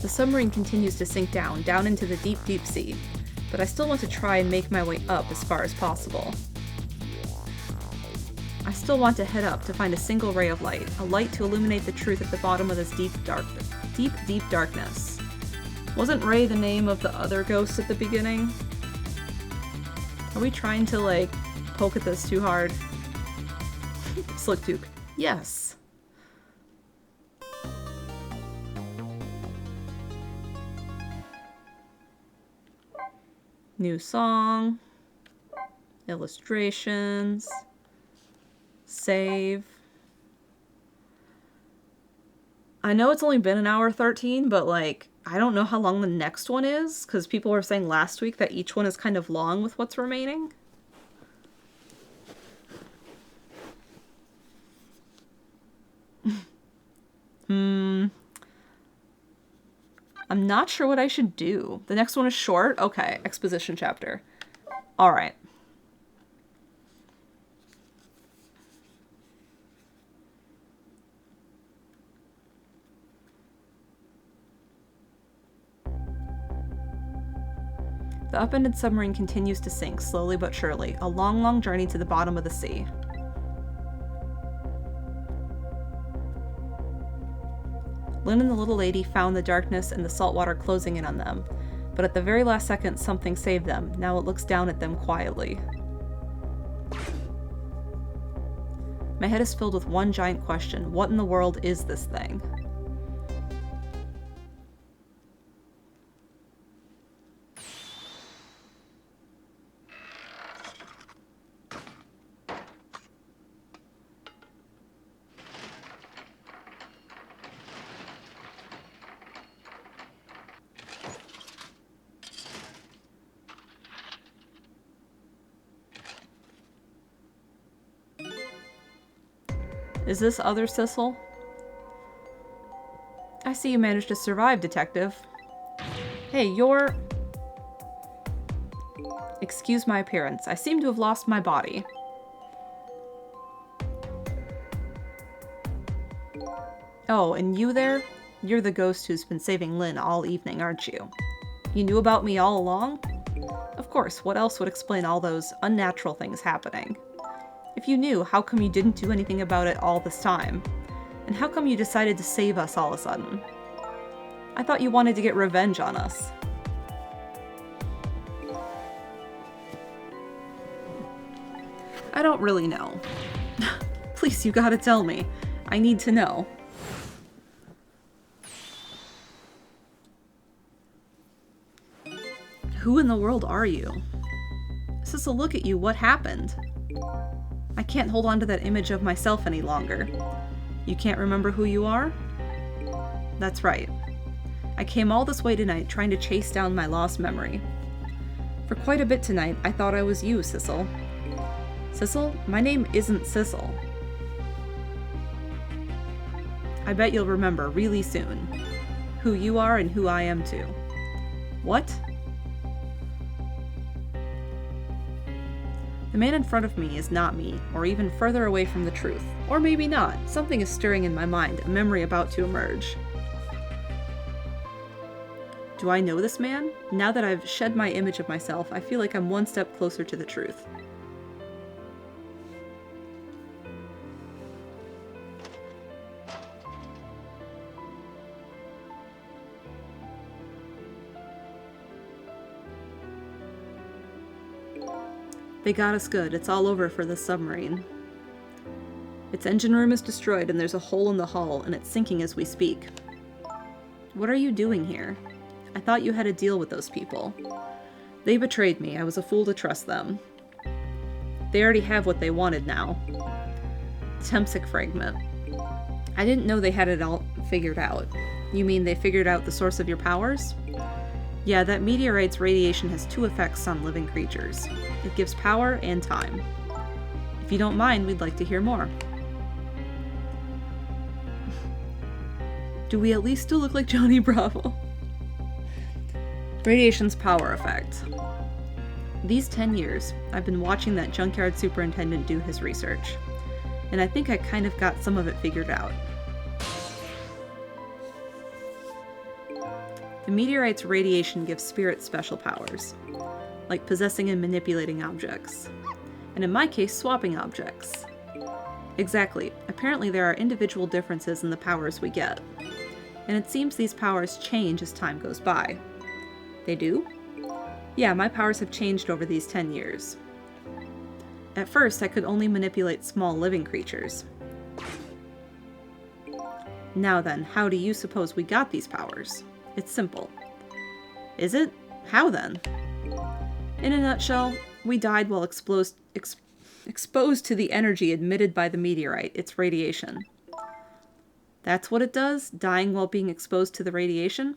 The submarine continues to sink down into the deep, deep sea, but I still want to try and make my way up as far as possible. I still want to head up to find a single ray of light, a light to illuminate the truth at the bottom of this deep, deep darkness. Wasn't Ray the name of the other ghost at the beginning? Are we trying to, like, poke at this too hard? Slick Duke. Yes. New song. Illustrations. Save. I know it's only been an hour 13, but like, I don't know how long the next one is, because people were saying last week that each one is kind of long with what's remaining. I'm not sure what I should do. The next one is short? Okay, exposition chapter. Alright. The upended submarine continues to sink, slowly but surely. A long, long journey to the bottom of the sea. Lynn and the little lady found the darkness and the salt water closing in on them, but at the very last second something saved them. Now it looks down at them quietly. My head is filled with one giant question. What in the world is this thing? Is this other Sissel? I see you managed to survive, Detective. Hey, you're... Excuse my appearance. I seem to have lost my body. Oh, and you there? You're the ghost who's been saving Lynn all evening, aren't you? You knew about me all along? Of course, what else would explain all those unnatural things happening? If you knew, how come you didn't do anything about it all this time? And how come you decided to save us all of a sudden? I thought you wanted to get revenge on us. I don't really know. Please, you gotta tell me. I need to know. Who in the world are you? Sissel, look at you. What happened? I can't hold on to that image of myself any longer. You can't remember who you are? That's right. I came all this way tonight trying to chase down my lost memory. For quite a bit tonight, I thought I was you, Sissel. Sissel, my name isn't Sissel. I bet you'll remember really soon who you are and who I am too. What? The man in front of me is not me, or even further away from the truth. Or maybe not. Something is stirring in my mind, a memory about to emerge. Do I know this man? Now that I've shed my image of myself, I feel like I'm one step closer to the truth. They got us good. It's all over for this submarine. Its engine room is destroyed and there's a hole in the hull, and it's sinking as we speak. What are you doing here? I thought you had a deal with those people. They betrayed me. I was a fool to trust them. They already have what they wanted now. Tempsic fragment. I didn't know they had it all figured out. You mean they figured out the source of your powers? Yeah, that meteorite's radiation has two effects on living creatures. It gives power and time. If you don't mind, we'd like to hear more. Do we at least still look like Johnny Bravo? Radiation's power effect. These 10 years, I've been watching that junkyard superintendent do his research, and I think I kind of got some of it figured out. The meteorite's radiation gives spirits special powers, like possessing and manipulating objects, and in my case, swapping objects. Exactly. Apparently there are individual differences in the powers we get, and it seems these powers change as time goes by. They do? Yeah, my powers have changed over these 10 years. At first, I could only manipulate small living creatures. Now then, how do you suppose we got these powers? It's simple. Is it? How then? In a nutshell, we died while exposed to the energy emitted by the meteorite, its radiation. That's what it does? Dying while being exposed to the radiation?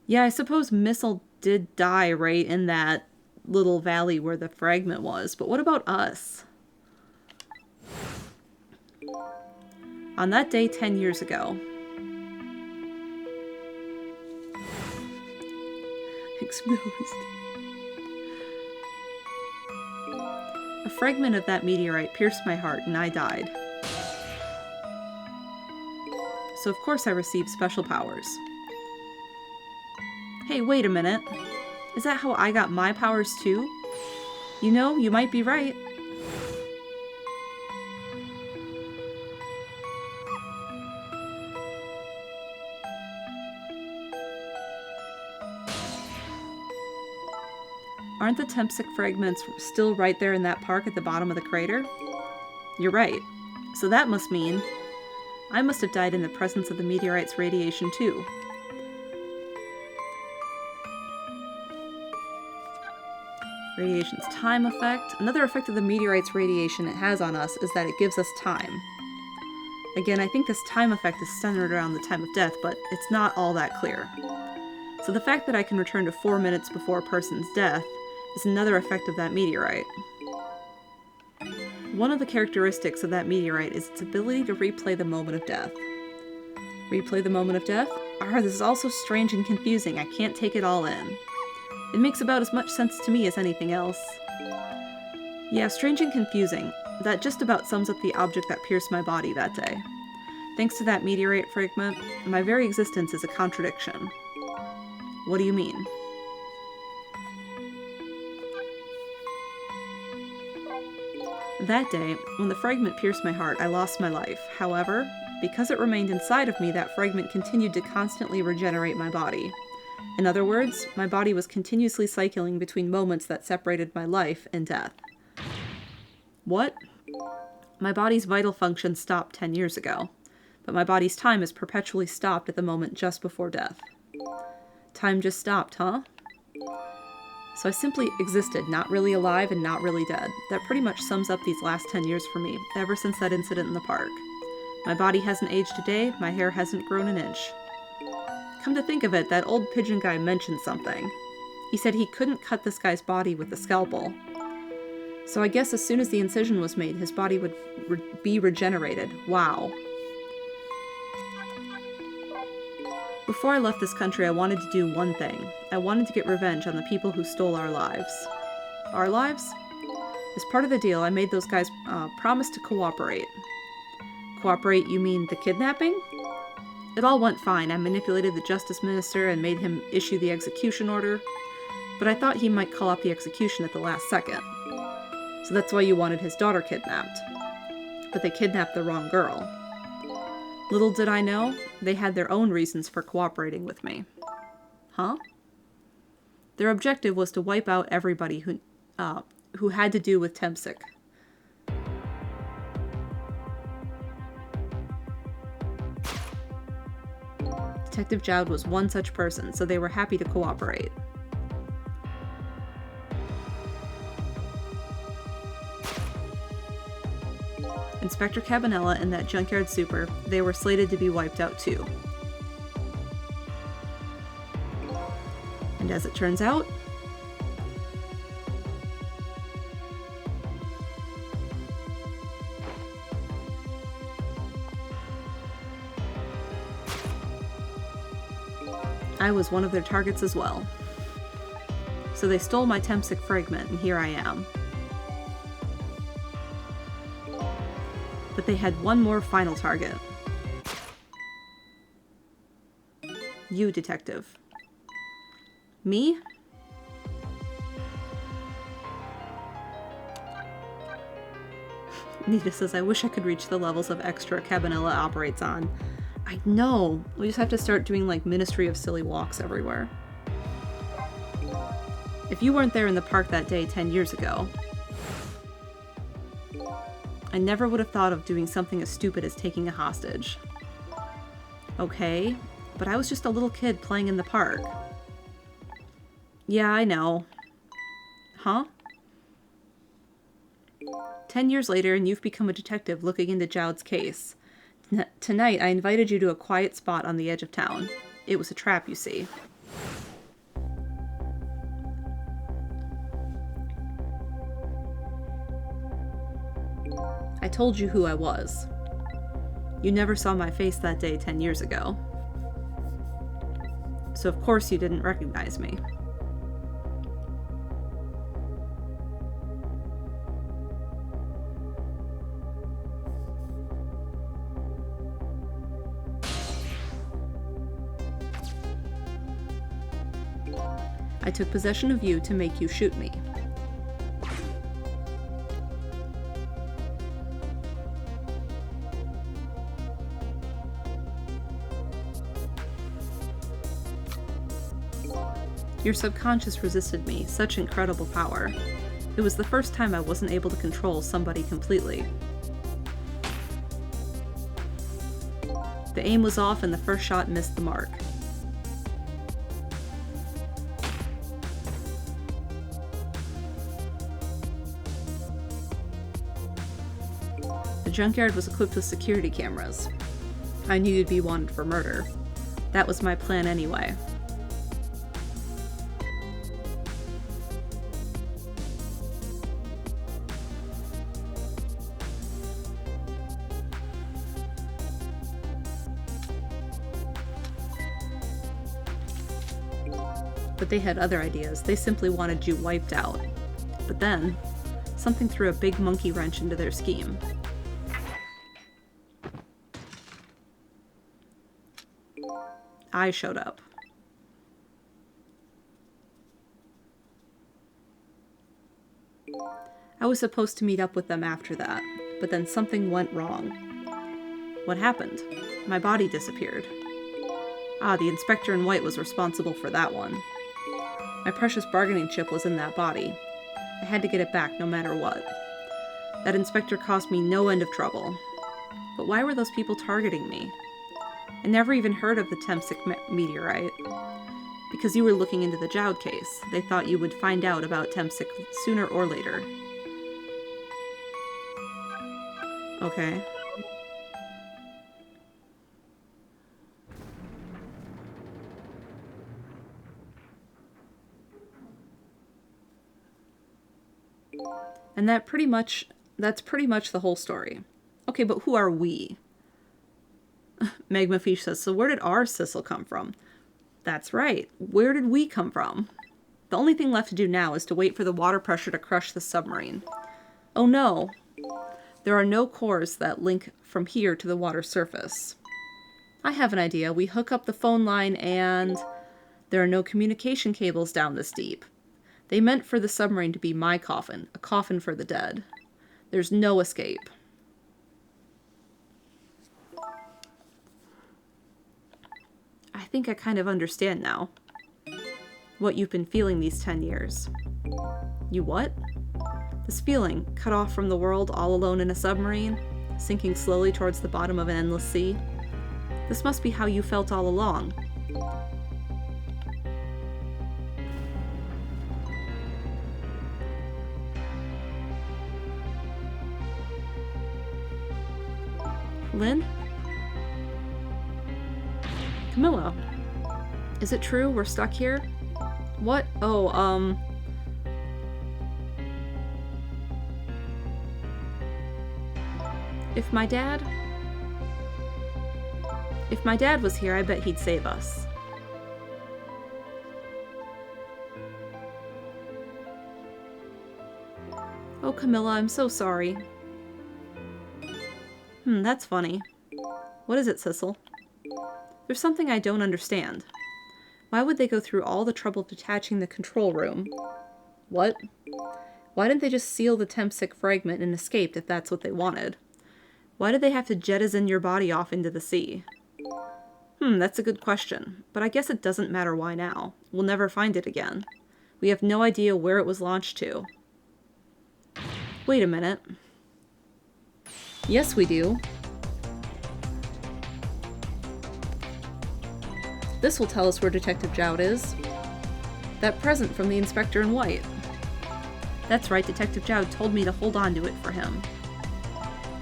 Yeah, I suppose Missile did die right in that little valley where the fragment was, but what about us? On that day 10 years ago, exposed. A fragment of that meteorite pierced my heart and I died. So of course I received special powers. Hey, wait a minute. Is that how I got my powers too? You know, you might be right. Aren't the Tempsic fragments still right there in that park at the bottom of the crater? You're right. So that must mean I must have died in the presence of the meteorite's radiation too. Radiation's time effect. Another effect of the meteorite's radiation it has on us is that it gives us time. Again, I think this time effect is centered around the time of death, but it's not all that clear. So the fact that I can return to 4 minutes before a person's death is another effect of that meteorite. One of the characteristics of that meteorite is its ability to replay the moment of death. Replay the moment of death? This is all so strange and confusing, I can't take it all in. It makes about as much sense to me as anything else. Yeah, strange and confusing. That just about sums up the object that pierced my body that day. Thanks to that meteorite fragment, my very existence is a contradiction. What do you mean? That day, when the fragment pierced my heart, I lost my life. However, because it remained inside of me, that fragment continued to constantly regenerate my body. In other words, my body was continuously cycling between moments that separated my life and death. What? My body's vital function stopped 10 years ago, but my body's time is perpetually stopped at the moment just before death. Time just stopped, huh? So I simply existed, not really alive and not really dead. That pretty much sums up these last 10 years for me, ever since that incident in the park. My body hasn't aged a day, my hair hasn't grown an inch. Come to think of it, that old pigeon guy mentioned something. He said he couldn't cut this guy's body with a scalpel. So I guess as soon as the incision was made, his body would be regenerated. Wow. Before I left this country, I wanted to do one thing. I wanted to get revenge on the people who stole our lives. Our lives? As part of the deal, I made those guys promise to cooperate. Cooperate, you mean the kidnapping? It all went fine. I manipulated the justice minister and made him issue the execution order. But I thought he might call off the execution at the last second. So that's why you wanted his daughter kidnapped. But they kidnapped the wrong girl. Little did I know, they had their own reasons for cooperating with me. Huh? Their objective was to wipe out everybody who had to do with Temsic. Detective Jowd was one such person, so they were happy to cooperate. Inspector Cabanela and that junkyard super, they were slated to be wiped out too. And as it turns out, I was one of their targets as well. So they stole my Temsic fragment, and here I am. But they had one more final target. You, Detective. Me? Nita says, I wish I could reach the levels of extra Cabanela operates on. I know. We just have to start doing like Ministry of Silly Walks everywhere. If you weren't there in the park that day 10 years ago, I never would have thought of doing something as stupid as taking a hostage. Okay, but I was just a little kid playing in the park. Yeah, I know. Huh? 10 years later, and you've become a detective looking into Jowd's case. Tonight, I invited you to a quiet spot on the edge of town. It was a trap, you see. I told you who I was. You never saw my face that day 10 years ago. So of course you didn't recognize me. I took possession of you to make you shoot me. Your subconscious resisted me, such incredible power. It was the first time I wasn't able to control somebody completely. The aim was off and the first shot missed the mark. The junkyard was equipped with security cameras. I knew you'd be wanted for murder. That was my plan anyway. But they had other ideas. They simply wanted you wiped out. But then, something threw a big monkey wrench into their scheme. I showed up. I was supposed to meet up with them after that, but then something went wrong. What happened? My body disappeared. Ah, the inspector in white was responsible for that one. My precious bargaining chip was in that body. I had to get it back no matter what. That inspector caused me no end of trouble. But why were those people targeting me? I never even heard of the Temsic meteorite. Because you were looking into the Jowd case. They thought you would find out about Temsic sooner or later. Okay. And that's pretty much the whole story. Okay, but who are we? Magmafiche says, so where did our Sissel come from? That's right. Where did we come from? The only thing left to do now is to wait for the water pressure to crush the submarine. Oh no! There are no cores that link from here to the water surface. I have an idea. We hook up the phone line and... There are no communication cables down this deep. They meant for the submarine to be my coffin, a coffin for the dead. There's no escape. I think I kind of understand now. What you've been feeling these 10 years. You what? This feeling, cut off from the world, all alone in a submarine, sinking slowly towards the bottom of an endless sea. This must be how you felt all along. Lynn? Camilla? Is it true we're stuck here? What? Oh, If my dad was here, I bet he'd save us. Oh, Camilla, I'm so sorry. That's funny. What is it, Sissel? There's something I don't understand. Why would they go through all the trouble detaching the control room? What? Why didn't they just seal the Tempsic fragment and escape if that's what they wanted? Why did they have to jettison your body off into the sea? That's a good question, but I guess it doesn't matter why now. We'll never find it again. We have no idea where it was launched to. Wait a minute. Yes, we do. This will tell us where Detective Jowd is. That present from the inspector in white. That's right, Detective Jowd told me to hold on to it for him.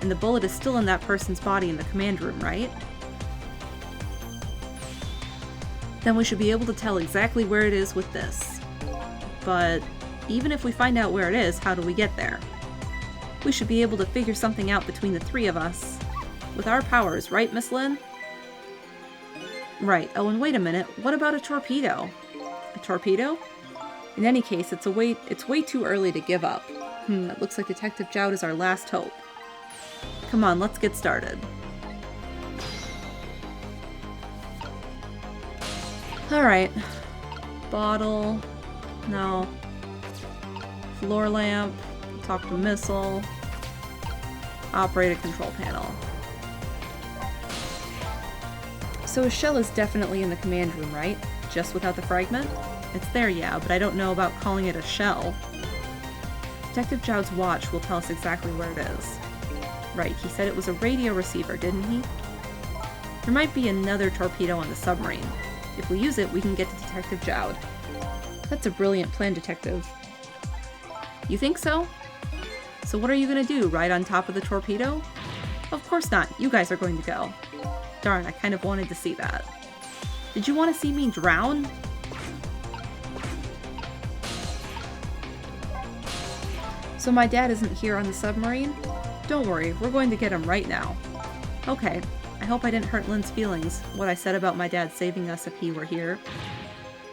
And the bullet is still in that person's body in the command room, right? Then we should be able to tell exactly where it is with this. But even if we find out where it is, how do we get there? We should be able to figure something out between the three of us. With our powers, right, Miss Lynn? Right. Oh, and wait a minute. What about a torpedo? A torpedo? In any case, it's way too early to give up. It looks like Detective Jowd is our last hope. Come on, let's get started. Alright. Bottle. No. Floor lamp. Talk to missile. Operated control panel. So a shell is definitely in the command room, right? Just without the fragment? It's there, yeah, but I don't know about calling it a shell. Detective Jowd's watch will tell us exactly where it is. Right, he said it was a radio receiver, didn't he? There might be another torpedo on the submarine. If we use it, we can get to Detective Jowd. That's a brilliant plan, Detective. You think so? So what are you gonna do, ride on top of the torpedo? Of course not, you guys are going to go. Darn, I kind of wanted to see that. Did you want to see me drown? So my dad isn't here on the submarine? Don't worry, we're going to get him right now. Okay, I hope I didn't hurt Lynn's feelings, what I said about my dad saving us if he were here.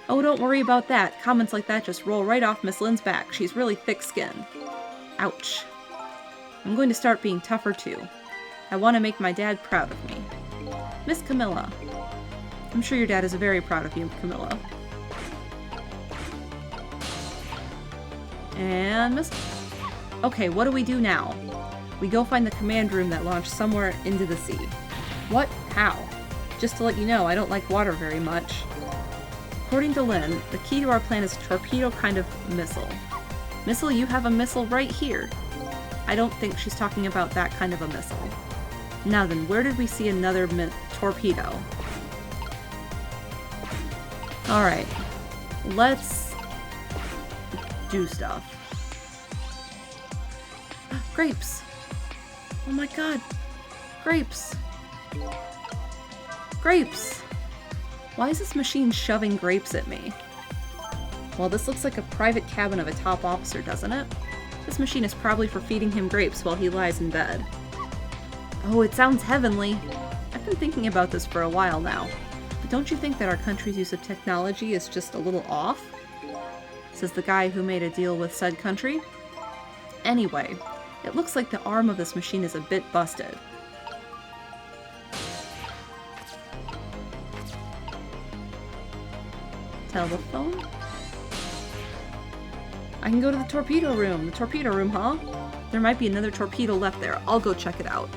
Oh, don't worry about that. Comments like that just roll right off Miss Lynn's back. She's really thick-skinned. Ouch. I'm going to start being tougher too. I want to make my dad proud of me. Miss Camilla. I'm sure your dad is very proud of you, Camilla. And Miss... Okay, what do we do now? We go find the command room that launched somewhere into the sea. What? How? Just to let you know, I don't like water very much. According to Lynn, the key to our plan is a torpedo kind of missile. Missile, you have a missile right here. I don't think she's talking about that kind of a missile. Now then, where did we see another torpedo? Alright. Let's do stuff. Grapes! Oh my god! Grapes! Grapes! Why is this machine shoving grapes at me? Well, this looks like a private cabin of a top officer, doesn't it? This machine is probably for feeding him grapes while he lies in bed. Oh, it sounds heavenly! I've been thinking about this for a while now, but don't you think that our country's use of technology is just a little off? Says the guy who made a deal with said country. Anyway, It looks like the arm of this machine is a bit busted. Telephone? I can go to the torpedo room. The torpedo room, huh? There might be another torpedo left there. I'll go check it out.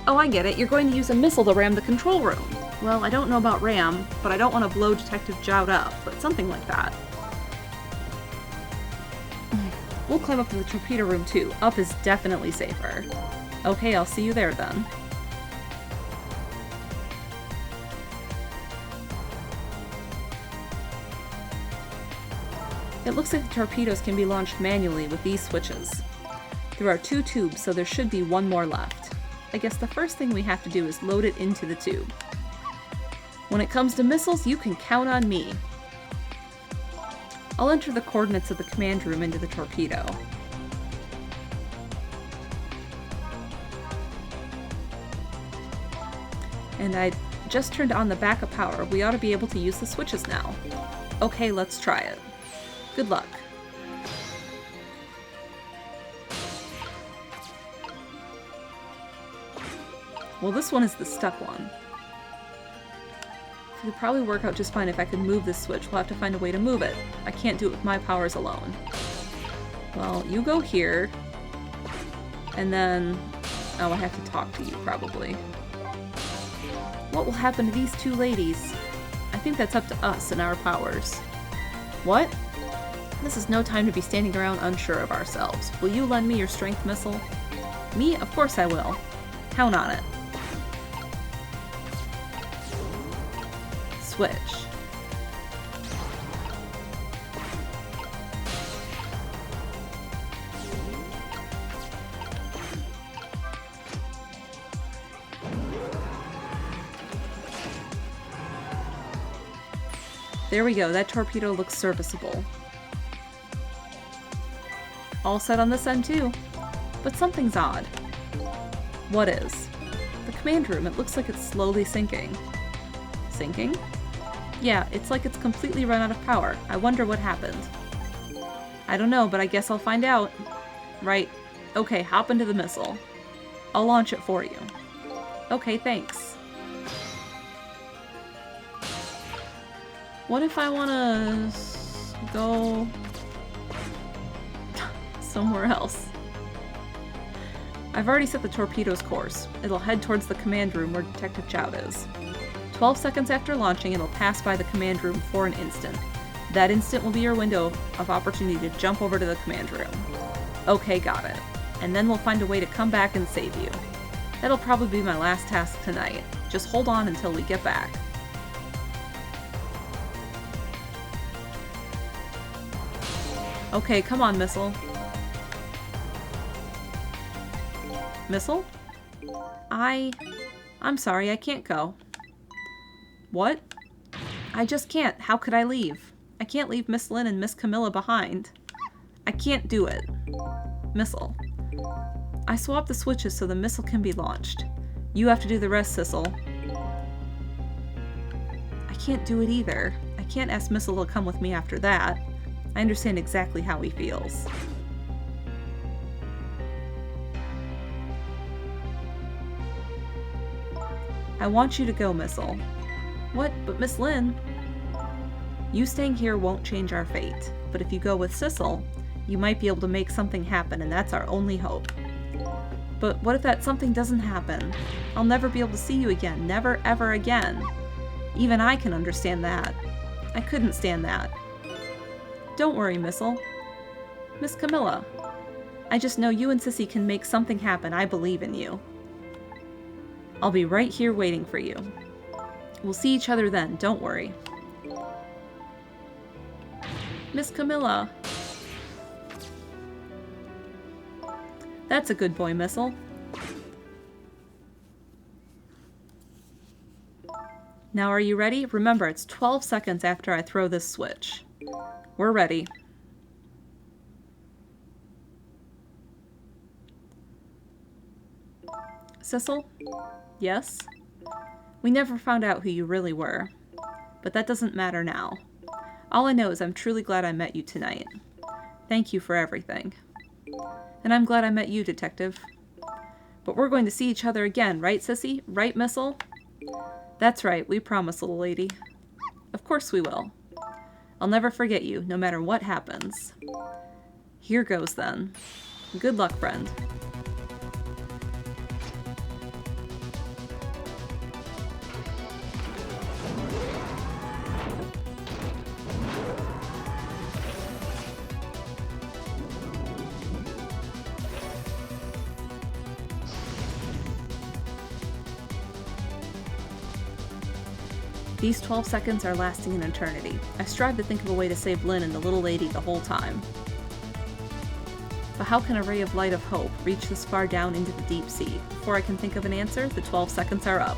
Oh, I get it. You're going to use a missile to ram the control room. Well, I don't know about ram, but I don't want to blow Detective Jout up, but something like that. We'll climb up to the torpedo room too. Up is definitely safer. Okay, I'll see you there then. It looks like the torpedoes can be launched manually with these switches. There are 2 tubes, so there should be 1 more left. I guess the first thing we have to do is load it into the tube. When it comes to missiles, you can count on me. I'll enter the coordinates of the command room into the torpedo. And I just turned on the backup power. We ought to be able to use the switches now. Okay, let's try it. Good luck. Well, this one is the stuck one. It could probably work out just fine if I could move this switch. We'll have to find a way to move it. I can't do it with my powers alone. Well, you go here. And then... oh, I have to talk to you, probably. What will happen to these 2 ladies? I think that's up to us and our powers. What? This is no time to be standing around unsure of ourselves. Will you lend me your strength missile? Me? Of course I will. Count on it. Switch. There we go, that torpedo looks serviceable. All set on this end too. But something's odd. What is? The command room, it looks like it's slowly sinking. Sinking? Yeah, it's like it's completely run out of power. I wonder what happened. I don't know, but I guess I'll find out. Right. Okay, hop into the missile. I'll launch it for you. Okay, thanks. What if I want to go somewhere else? I've already set the torpedo's course. It'll head towards the command room where Detective Jout is. 12 seconds after launching, it'll pass by the command room for an instant. That instant will be your window of opportunity to jump over to the command room. Okay, got it. And then we'll find a way to come back and save you. That'll probably be my last task tonight. Just hold on until we get back. Okay, come on, missile. Missile? I'm sorry, I can't go. What? I just can't. How could I leave? I can't leave Miss Lynn and Miss Camilla behind. I can't do it. Missile. I swapped the switches so the missile can be launched. You have to do the rest, Sissel. I can't do it either. I can't ask Missile to come with me after that. I understand exactly how he feels. I want you to go, Missile. What? But Miss Lynn? You staying here won't change our fate, but if you go with Sissel, you might be able to make something happen, and that's our only hope. But what if that something doesn't happen? I'll never be able to see you again. Never, ever again. Even I can understand that. I couldn't stand that. Don't worry, Missile. Miss Camilla. I just know you and Sissy can make something happen. I believe in you. I'll be right here waiting for you. We'll see each other then, don't worry. Miss Camilla. That's a good boy, Missile. Now are you ready? Remember, it's 12 seconds after I throw this switch. We're ready. Sissel? Yes? We never found out who you really were, but that doesn't matter now. All I know is I'm truly glad I met you tonight. Thank you for everything. And I'm glad I met you, Detective. But we're going to see each other again, right, Sissy? Right, Missile? That's right, we promise, little lady. Of course we will. I'll never forget you, no matter what happens. Here goes, then. Good luck, friend. These 12 seconds are lasting an eternity. I strive to think of a way to save Lynn and the little lady the whole time. But how can a ray of light of hope reach this far down into the deep sea? Before I can think of an answer, the 12 seconds are up.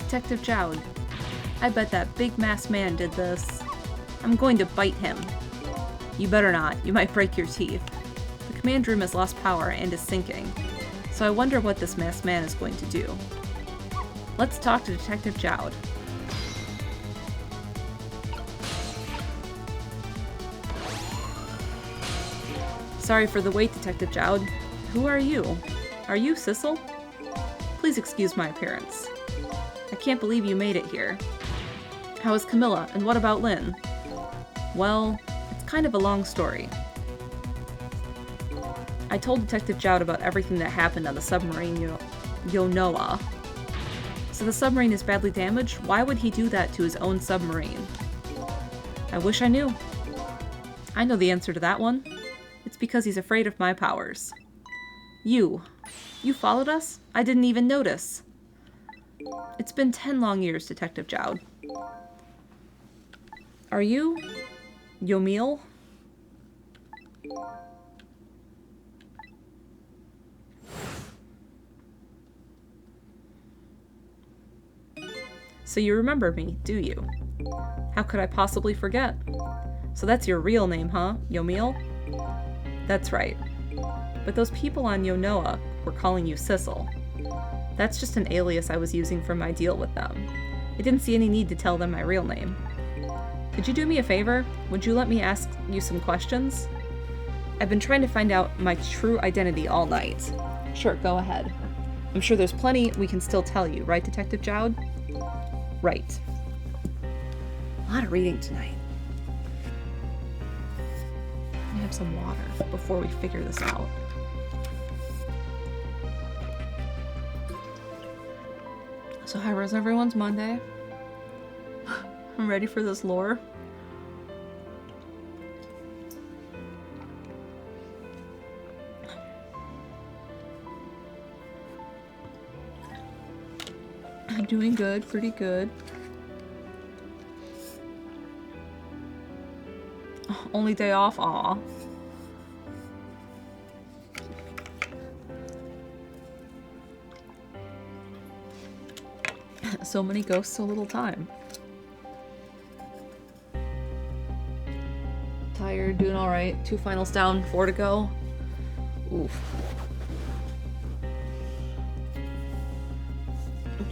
Detective Jowd. I bet that big masked man did this. I'm going to bite him. You better not. You might break your teeth. The command room has lost power and is sinking. So I wonder what this masked man is going to do. Let's talk to Detective Jowd. Sorry for the wait, Detective Jowd. Who are you? Are you Sissel? Please excuse my appearance. I can't believe you made it here. How is Camilla, and what about Lynn? Well, it's kind of a long story. I told Detective Jowd about everything that happened on the submarine Yonoa. So the submarine is badly damaged? Why would he do that to his own submarine? I wish I knew. I know the answer to that one. It's because he's afraid of my powers. You followed us? I didn't even notice. It's been 10 long years, Detective Jowd. Are you Yomil? So you remember me, do you? How could I possibly forget? So that's your real name, huh? Yomil? That's right. But those people on Yonoa were calling you Sissel. That's just an alias I was using for my deal with them. I didn't see any need to tell them my real name. Could you do me a favor? Would you let me ask you some questions? I've been trying to find out my true identity all night. Sure, go ahead. I'm sure there's plenty we can still tell you, right, Detective Jowd? Right. A lot of reading tonight. I'm gonna have some water before we figure this out. So how was everyone's Monday? I'm ready for this lore. I'm doing good, pretty good. Only day off? Aw. So many ghosts, so little time. Tired, doing alright. 2 finals down, 4 to go. Oof.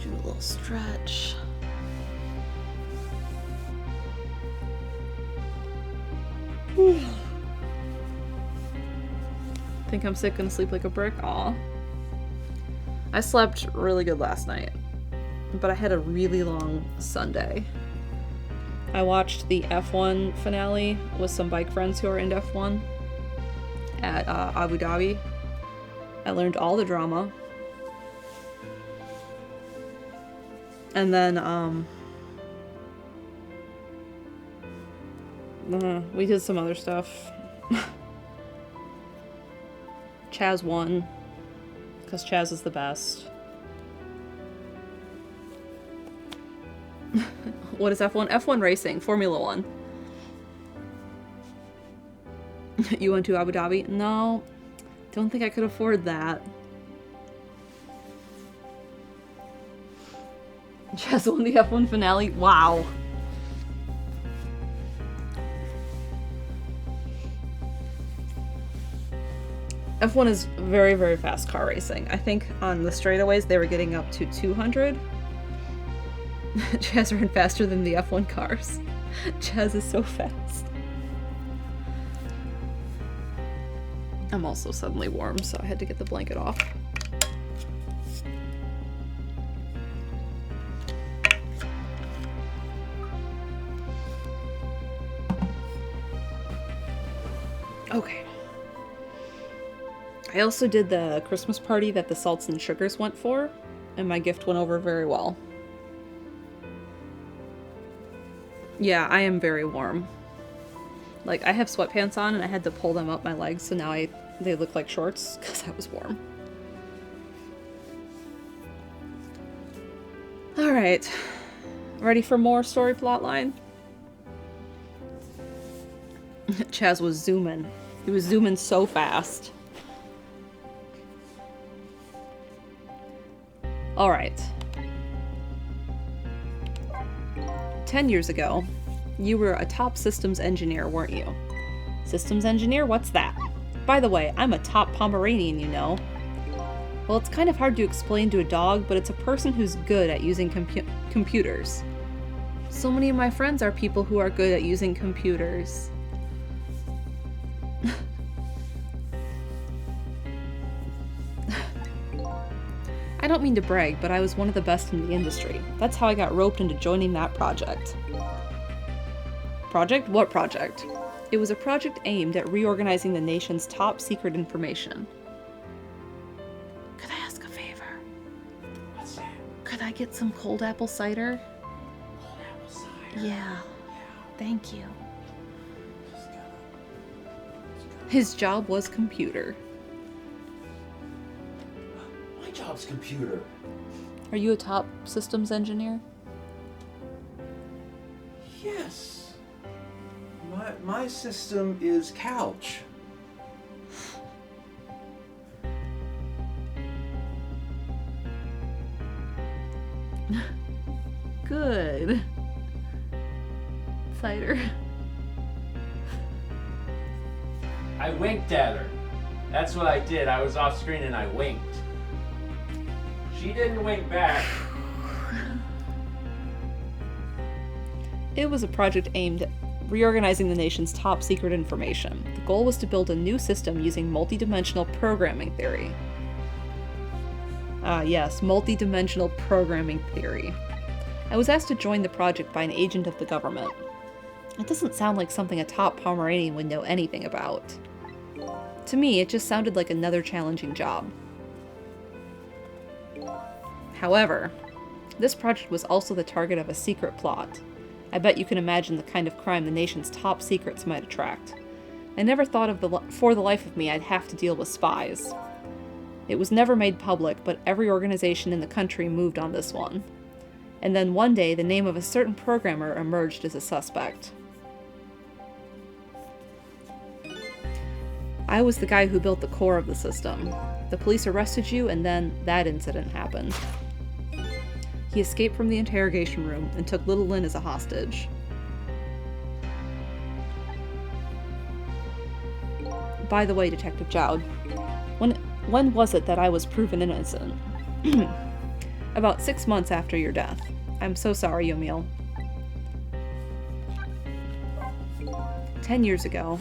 Do a little stretch. Think I'm sick, gonna sleep like a brick? Aw. I slept really good last night, but I had a really long Sunday. I watched the F1 finale with some bike friends who are into F1 at Abu Dhabi. I learned all the drama. And then, we did some other stuff. Chaz won, because Chaz is the best. What is F1? F1 racing, Formula 1. You went to Abu Dhabi? No, don't think I could afford that. Chaz won the F1 finale? Wow. F1 is very, very fast car racing. I think on the straightaways they were getting up to 200. Chaz ran faster than the F1 cars. Chaz is so fast. I'm also suddenly warm, so I had to get the blanket off. Okay. I also did the Christmas party that the salts and sugars went for, and my gift went over very well. Yeah, I am very warm. Like, I have sweatpants on and I had to pull them up my legs, so now they look like shorts because I was warm. Alright. Ready for more story plotline? Chaz was zooming. He was zooming so fast. Alright. 10 years ago, you were a top systems engineer, weren't you? Systems engineer? What's that? By the way, I'm a top Pomeranian, you know. Well, it's kind of hard to explain to a dog, but it's a person who's good at using computers. So many of my friends are people who are good at using computers. I don't mean to brag, but I was one of the best in the industry. That's how I got roped into joining that project. Project? What project? It was a project aimed at reorganizing the nation's top secret information. Could I ask a favor? What's that? Could I get some cold apple cider? Cold apple cider. Yeah. Thank you. Just gotta- His job was computer. My job's computer. Are you a top systems engineer? Yes. My system is couch. Good. Cider. I winked at her. That's what I did. I was off screen and I winked. She didn't wink back. It was a project aimed at reorganizing the nation's top secret information. The goal was to build a new system using multidimensional programming theory. Ah, yes, multidimensional programming theory. I was asked to join the project by an agent of the government. It doesn't sound like something a top Pomeranian would know anything about. To me, it just sounded like another challenging job. However, this project was also the target of a secret plot. I bet you can imagine the kind of crime the nation's top secrets might attract. I never thought for the life of me I'd have to deal with spies. It was never made public, but every organization in the country moved on this one. And then one day, the name of a certain programmer emerged as a suspect. I was the guy who built the core of the system. The police arrested you, and then that incident happened. He escaped from the interrogation room and took little Lynn as a hostage. By the way, Detective Jowd, when was it that I was proven innocent? About 6 months after your death. I'm so sorry, Yomil. 10 years ago.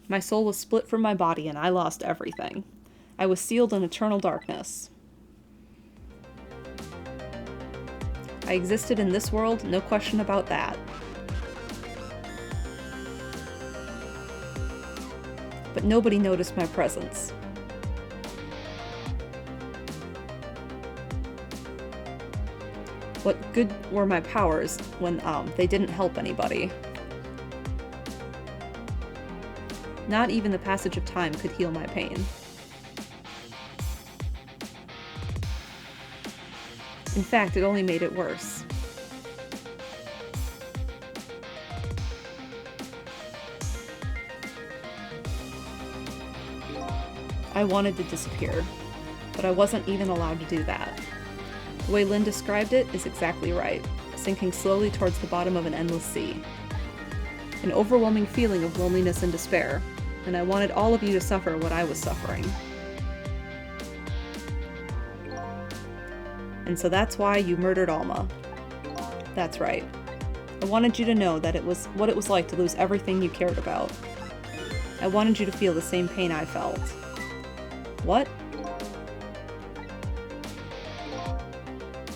My soul was split from my body and I lost everything. I was sealed in eternal darkness. I existed in this world, no question about that. But nobody noticed my presence. What good were my powers when they didn't help anybody? Not even the passage of time could heal my pain. In fact, it only made it worse. I wanted to disappear, but I wasn't even allowed to do that. The way Lynn described it is exactly right, sinking slowly towards the bottom of an endless sea. An overwhelming feeling of loneliness and despair, and I wanted all of you to suffer what I was suffering. And so that's why you murdered Alma. That's right. I wanted you to know that it was what it was like to lose everything you cared about. I wanted you to feel the same pain I felt. What?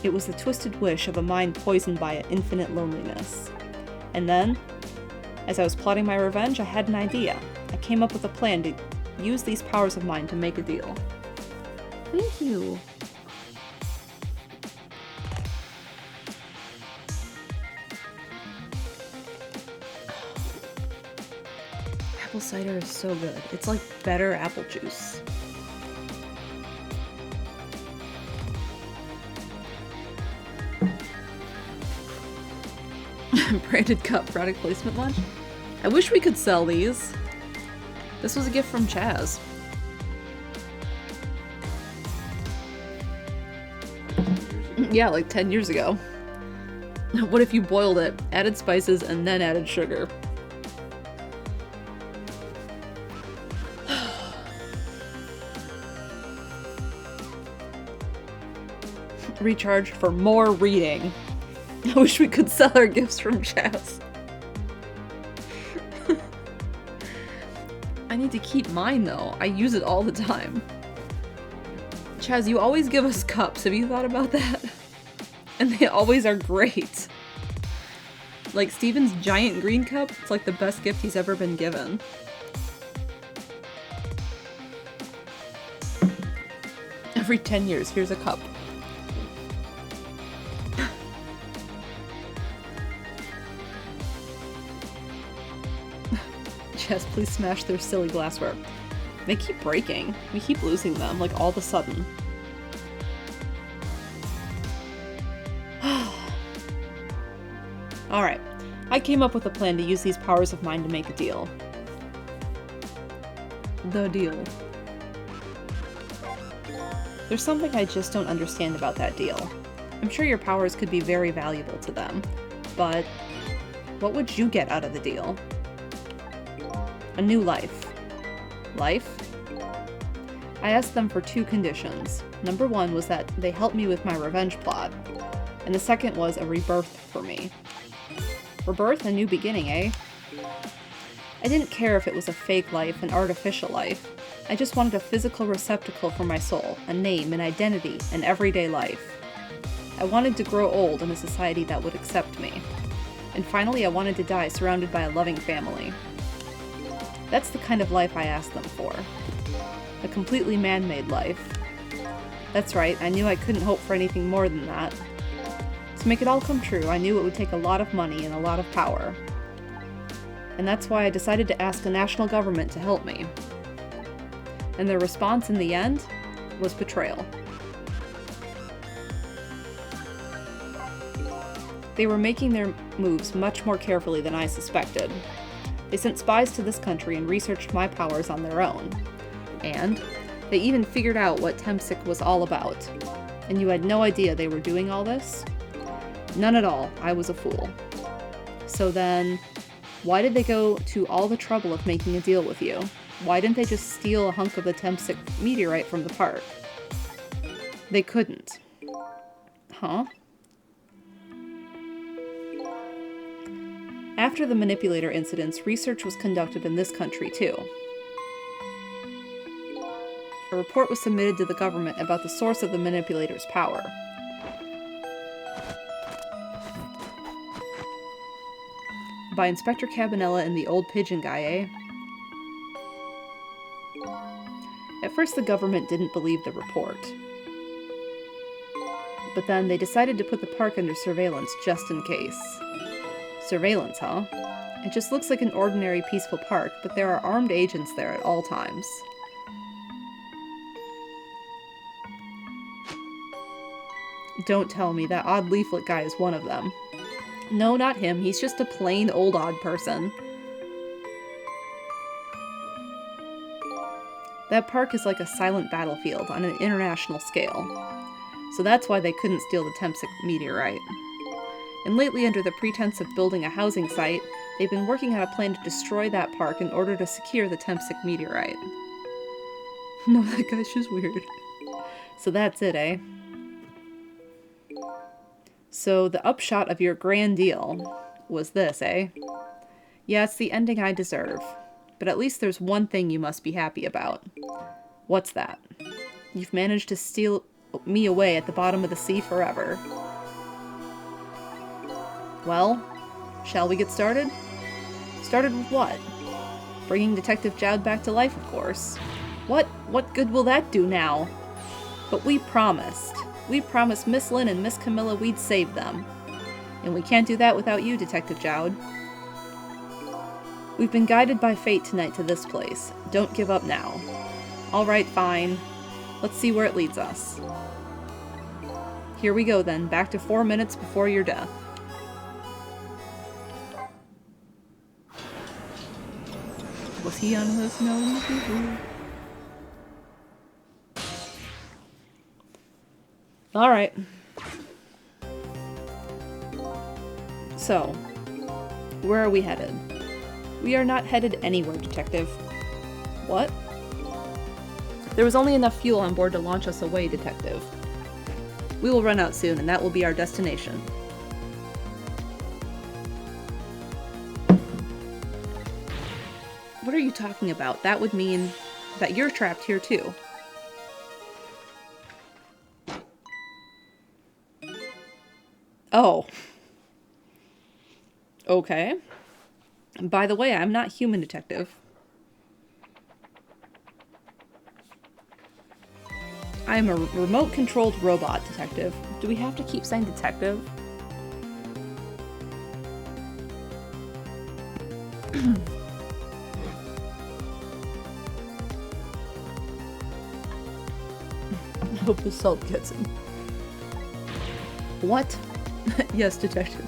It was the twisted wish of a mind poisoned by an infinite loneliness. And then, as I was plotting my revenge, I had an idea. I came up with a plan to use these powers of mine to make a deal. Thank you. Apple cider is so good. It's like better apple juice. Branded cup product placement lunch. I wish we could sell these. This was a gift from Chaz. Yeah, like 10 years ago. What if you boiled it, added spices, and then added sugar? Recharged for more reading. I wish we could sell our gifts from Chaz. I need to keep mine though. I use it all the time. Chaz, you always give us cups. Have you thought about that? And they always are great. Like Steven's giant green cup, it's like the best gift he's ever been given. Every 10 years, here's a cup. Yes, please smash their silly glassware. They keep breaking. We keep losing them, like all of a sudden. Alright, I came up with a plan to use these powers of mine to make a deal. The deal. There's something I just don't understand about that deal. I'm sure your powers could be very valuable to them, but what would you get out of the deal? A new life. Life? I asked them for 2 conditions. Number 1 was that they help me with my revenge plot, and the second was a rebirth for me. Rebirth? A new beginning, eh? I didn't care if it was a fake life, an artificial life. I just wanted a physical receptacle for my soul, a name, an identity, an everyday life. I wanted to grow old in a society that would accept me. And finally, I wanted to die surrounded by a loving family. That's the kind of life I asked them for. A completely man-made life. That's right, I knew I couldn't hope for anything more than that. To make it all come true, I knew it would take a lot of money and a lot of power. And that's why I decided to ask the national government to help me. And their response in the end was betrayal. They were making their moves much more carefully than I suspected. They sent spies to this country and researched my powers on their own. And they even figured out what Tempsic was all about. And you had no idea they were doing all this? None at all. I was a fool. So then, why did they go to all the trouble of making a deal with you? Why didn't they just steal a hunk of the Tempsic meteorite from the park? They couldn't. Huh? After the manipulator incidents, research was conducted in this country too. A report was submitted to the government about the source of the manipulator's power. By Inspector Cabanella and the old pigeon guy, eh? At first the government didn't believe the report. But then they decided to put the park under surveillance just in case. Surveillance, huh? It just looks like an ordinary peaceful park, but there are armed agents there at all times. Don't tell me that odd leaflet guy is one of them. No, not him. He's just a plain old odd person. That park is like a silent battlefield on an international scale. So that's why they couldn't steal the Tempsic meteorite. And lately, under the pretense of building a housing site, they've been working on a plan to destroy that park in order to secure the Tempsic meteorite. No, that guy's just weird. So that's it, eh? So the upshot of your grand deal was this, eh? Yeah, it's the ending I deserve. But at least there's one thing you must be happy about. What's that? You've managed to steal me away at the bottom of the sea forever. Well, shall we get started? Started with what? Bringing Detective Jowd back to life, of course. What good will that do now? But we promised. We promised Miss Lynn and Miss Camilla we'd save them. And we can't do that without you, Detective Jowd. We've been guided by fate tonight to this place. Don't give up now. Alright, fine. Let's see where it leads us. Here we go then, back to 4 minutes before your death. Was he on this note? Alright. So, where are we headed? We are not headed anywhere, Detective. What? There was only enough fuel on board to launch us away, Detective. We will run out soon, and that will be our destination. What are you talking about? That would mean that you're trapped here too. Oh. Okay. By the way, I'm not human, Detective. I'm a remote-controlled robot, Detective. Do we have to keep saying Detective? I hope the salt gets him. What? Yes, Detective.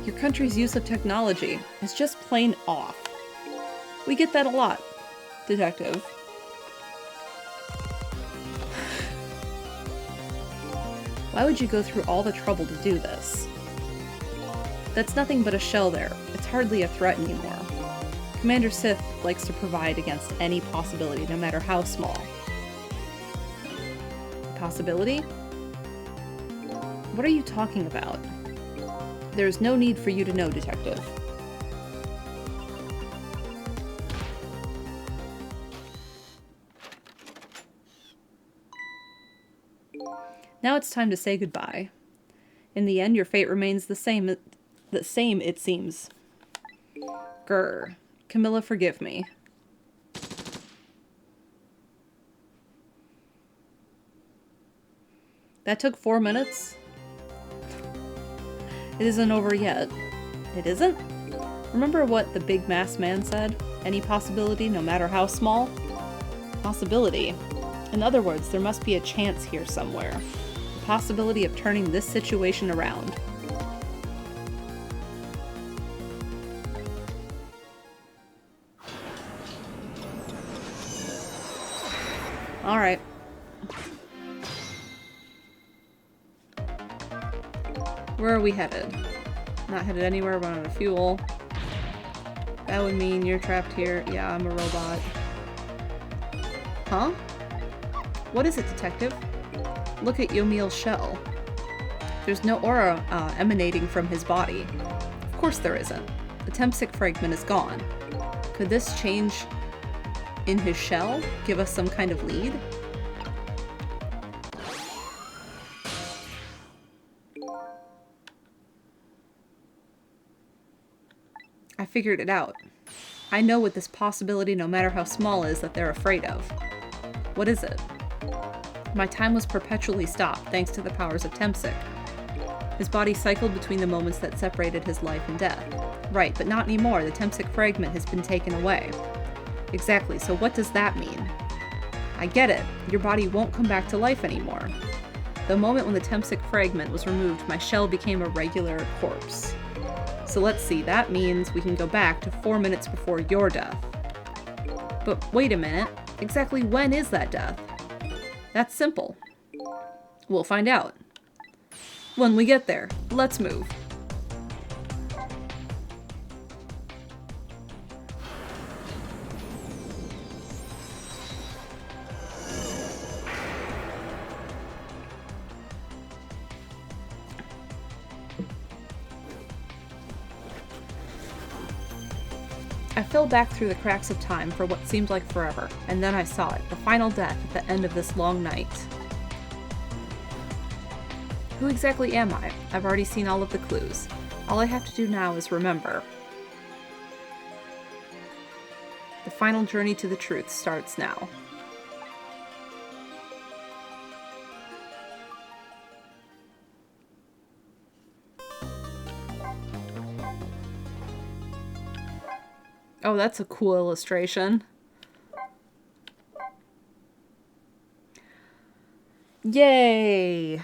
Your country's use of technology is just plain off. We get that a lot, Detective. Why would you go through all the trouble to do this? That's nothing but a shell there. It's hardly a threat anymore. Commander Sith likes to provide against any possibility, no matter how small. Possibility? What are you talking about? There's no need for you to know, Detective. Now it's time to say goodbye. In the end, your fate remains the same, it seems. Grr. Camilla, forgive me. That took 4 minutes? It isn't over yet. It isn't? Remember what the big masked man said? Any possibility, no matter how small? Possibility. In other words, there must be a chance here somewhere. The possibility of turning this situation around. Alright. Where are we headed? Not headed anywhere, running out of fuel. That would mean you're trapped here. Yeah, I'm a robot. Huh? What is it, Detective? Look at Yomiel's shell. There's no aura emanating from his body. Of course there isn't. The Tempsic fragment is gone. Could this change in his shell give us some kind of lead? I figured it out. I know what this possibility, no matter how small, is that they're afraid of. What is it? My time was perpetually stopped, thanks to the powers of Tempsic. His body cycled between the moments that separated his life and death. Right, but not anymore. The Tempsic fragment has been taken away. Exactly, so what does that mean? I get it. Your body won't come back to life anymore. The moment when the Tempsic fragment was removed, my shell became a regular corpse. So let's see, that means we can go back to 4 minutes before your death. But wait a minute, exactly when is that death? That's simple. We'll find out. When we get there, let's move. I fell back through the cracks of time for what seemed like forever, and then I saw it, the final death at the end of this long night. Who exactly am I? I've already seen all of the clues. All I have to do now is remember. The final journey to the truth starts now. Oh, that's a cool illustration. Yay!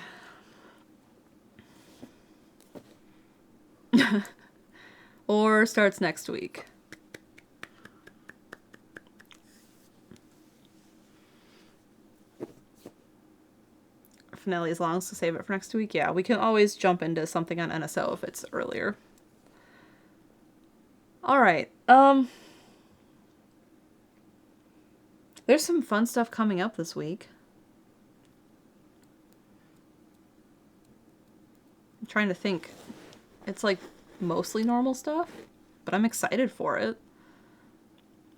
Or starts next week. Finale as long as to save it for next week. Yeah, we can always jump into something on NSO if it's earlier. Alright, there's some fun stuff coming up this week. I'm trying to think. It's like mostly normal stuff, but I'm excited for it.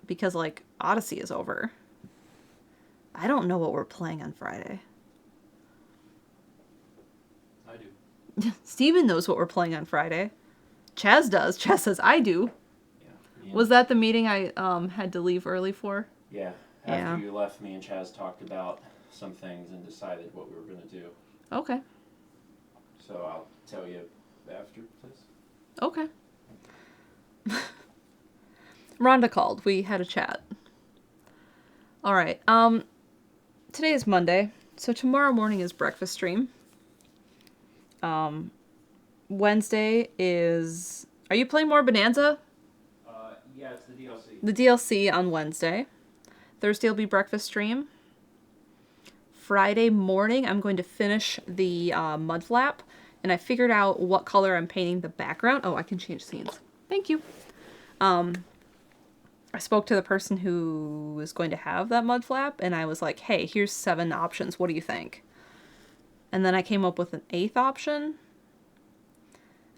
Because like Odyssey is over. I don't know what we're playing on Friday. I do. Steven knows what we're playing on Friday. Chaz does. Chaz says I do. Yeah. Was that the meeting I had to leave early for? Yeah. After you left, me and Chaz talked about some things and decided what we were going to do. Okay. So I'll tell you after, please. Okay. Rhonda called. We had a chat. Alright. Today is Monday, so tomorrow morning is breakfast stream. Wednesday is... Are you playing more Bonanza? Yeah, it's the DLC. The DLC on Wednesday. Thursday will be breakfast stream. Friday morning, I'm going to finish the mud flap, and I figured out what color I'm painting the background. Oh, I can change scenes. Thank you. I spoke to the person who was going to have that mud flap, and I was like, hey, here's 7 options. What do you think? And then I came up with an 8th option.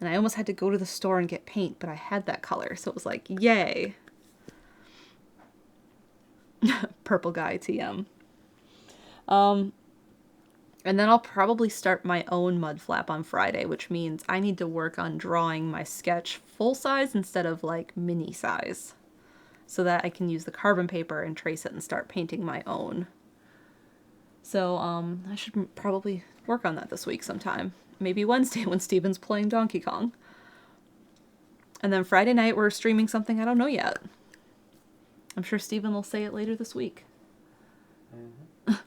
And I almost had to go to the store and get paint, but I had that color, so it was like, yay. Purple guy TM. And then I'll probably start my own mud flap on Friday, which means I need to work on drawing my sketch full size instead of like mini size, so that I can use the carbon paper and trace it and start painting my own. So I should probably work on that this week sometime. Maybe Wednesday when Steven's playing Donkey Kong. And then Friday night we're streaming something I don't know yet. I'm sure Steven will say it later this week.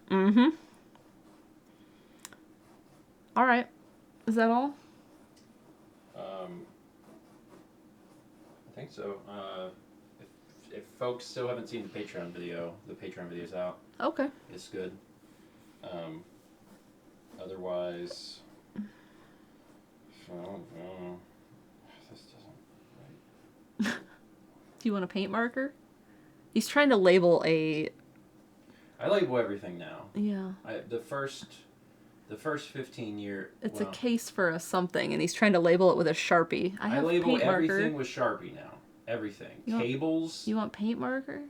Mm-hmm. Alright. Is that all? I think so. If folks still haven't seen the Patreon video's out. Okay. It's good. Otherwise... This doesn't... Do you want a paint marker? He's trying to label a... I label everything now. Yeah. The first 15 year... It's a case for a something, and he's trying to label it with a Sharpie. I label paint everything marker. with Sharpie now. Everything. Cables. Cables. You want paint marker?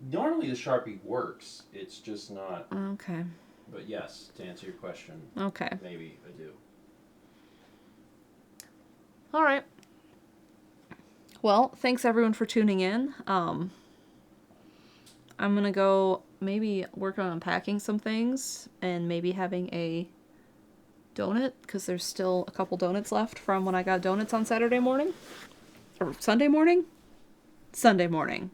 Normally the Sharpie works. It's just not... Okay. But yes, to answer your question, okay. Maybe I do. Alright. Well, thanks everyone for tuning in. I'm gonna go maybe work on unpacking some things and maybe having a donut, because there's still a couple donuts left from when I got donuts on Saturday morning. Or Sunday morning? Sunday morning.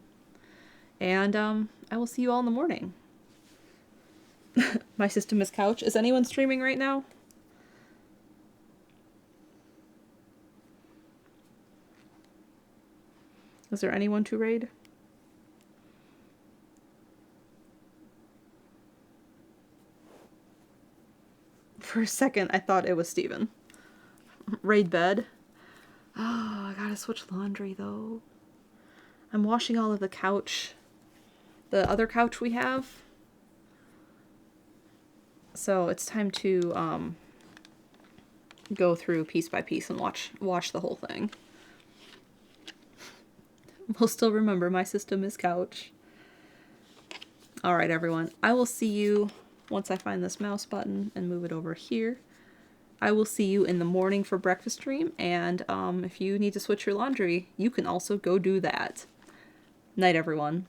And I will see you all in the morning. My system is couch. Is anyone streaming right now? Is there anyone to raid? For a second, I thought it was Steven. Raid bed. Oh, I gotta switch laundry, though. I'm washing all of the couch. The other couch we have. So it's time to go through piece by piece and wash the whole thing. We'll still remember my system is couch. Alright, everyone. I will see you once I find this mouse button and move it over here. I will see you in the morning for breakfast stream, and if you need to switch your laundry, you can also go do that. Night, everyone.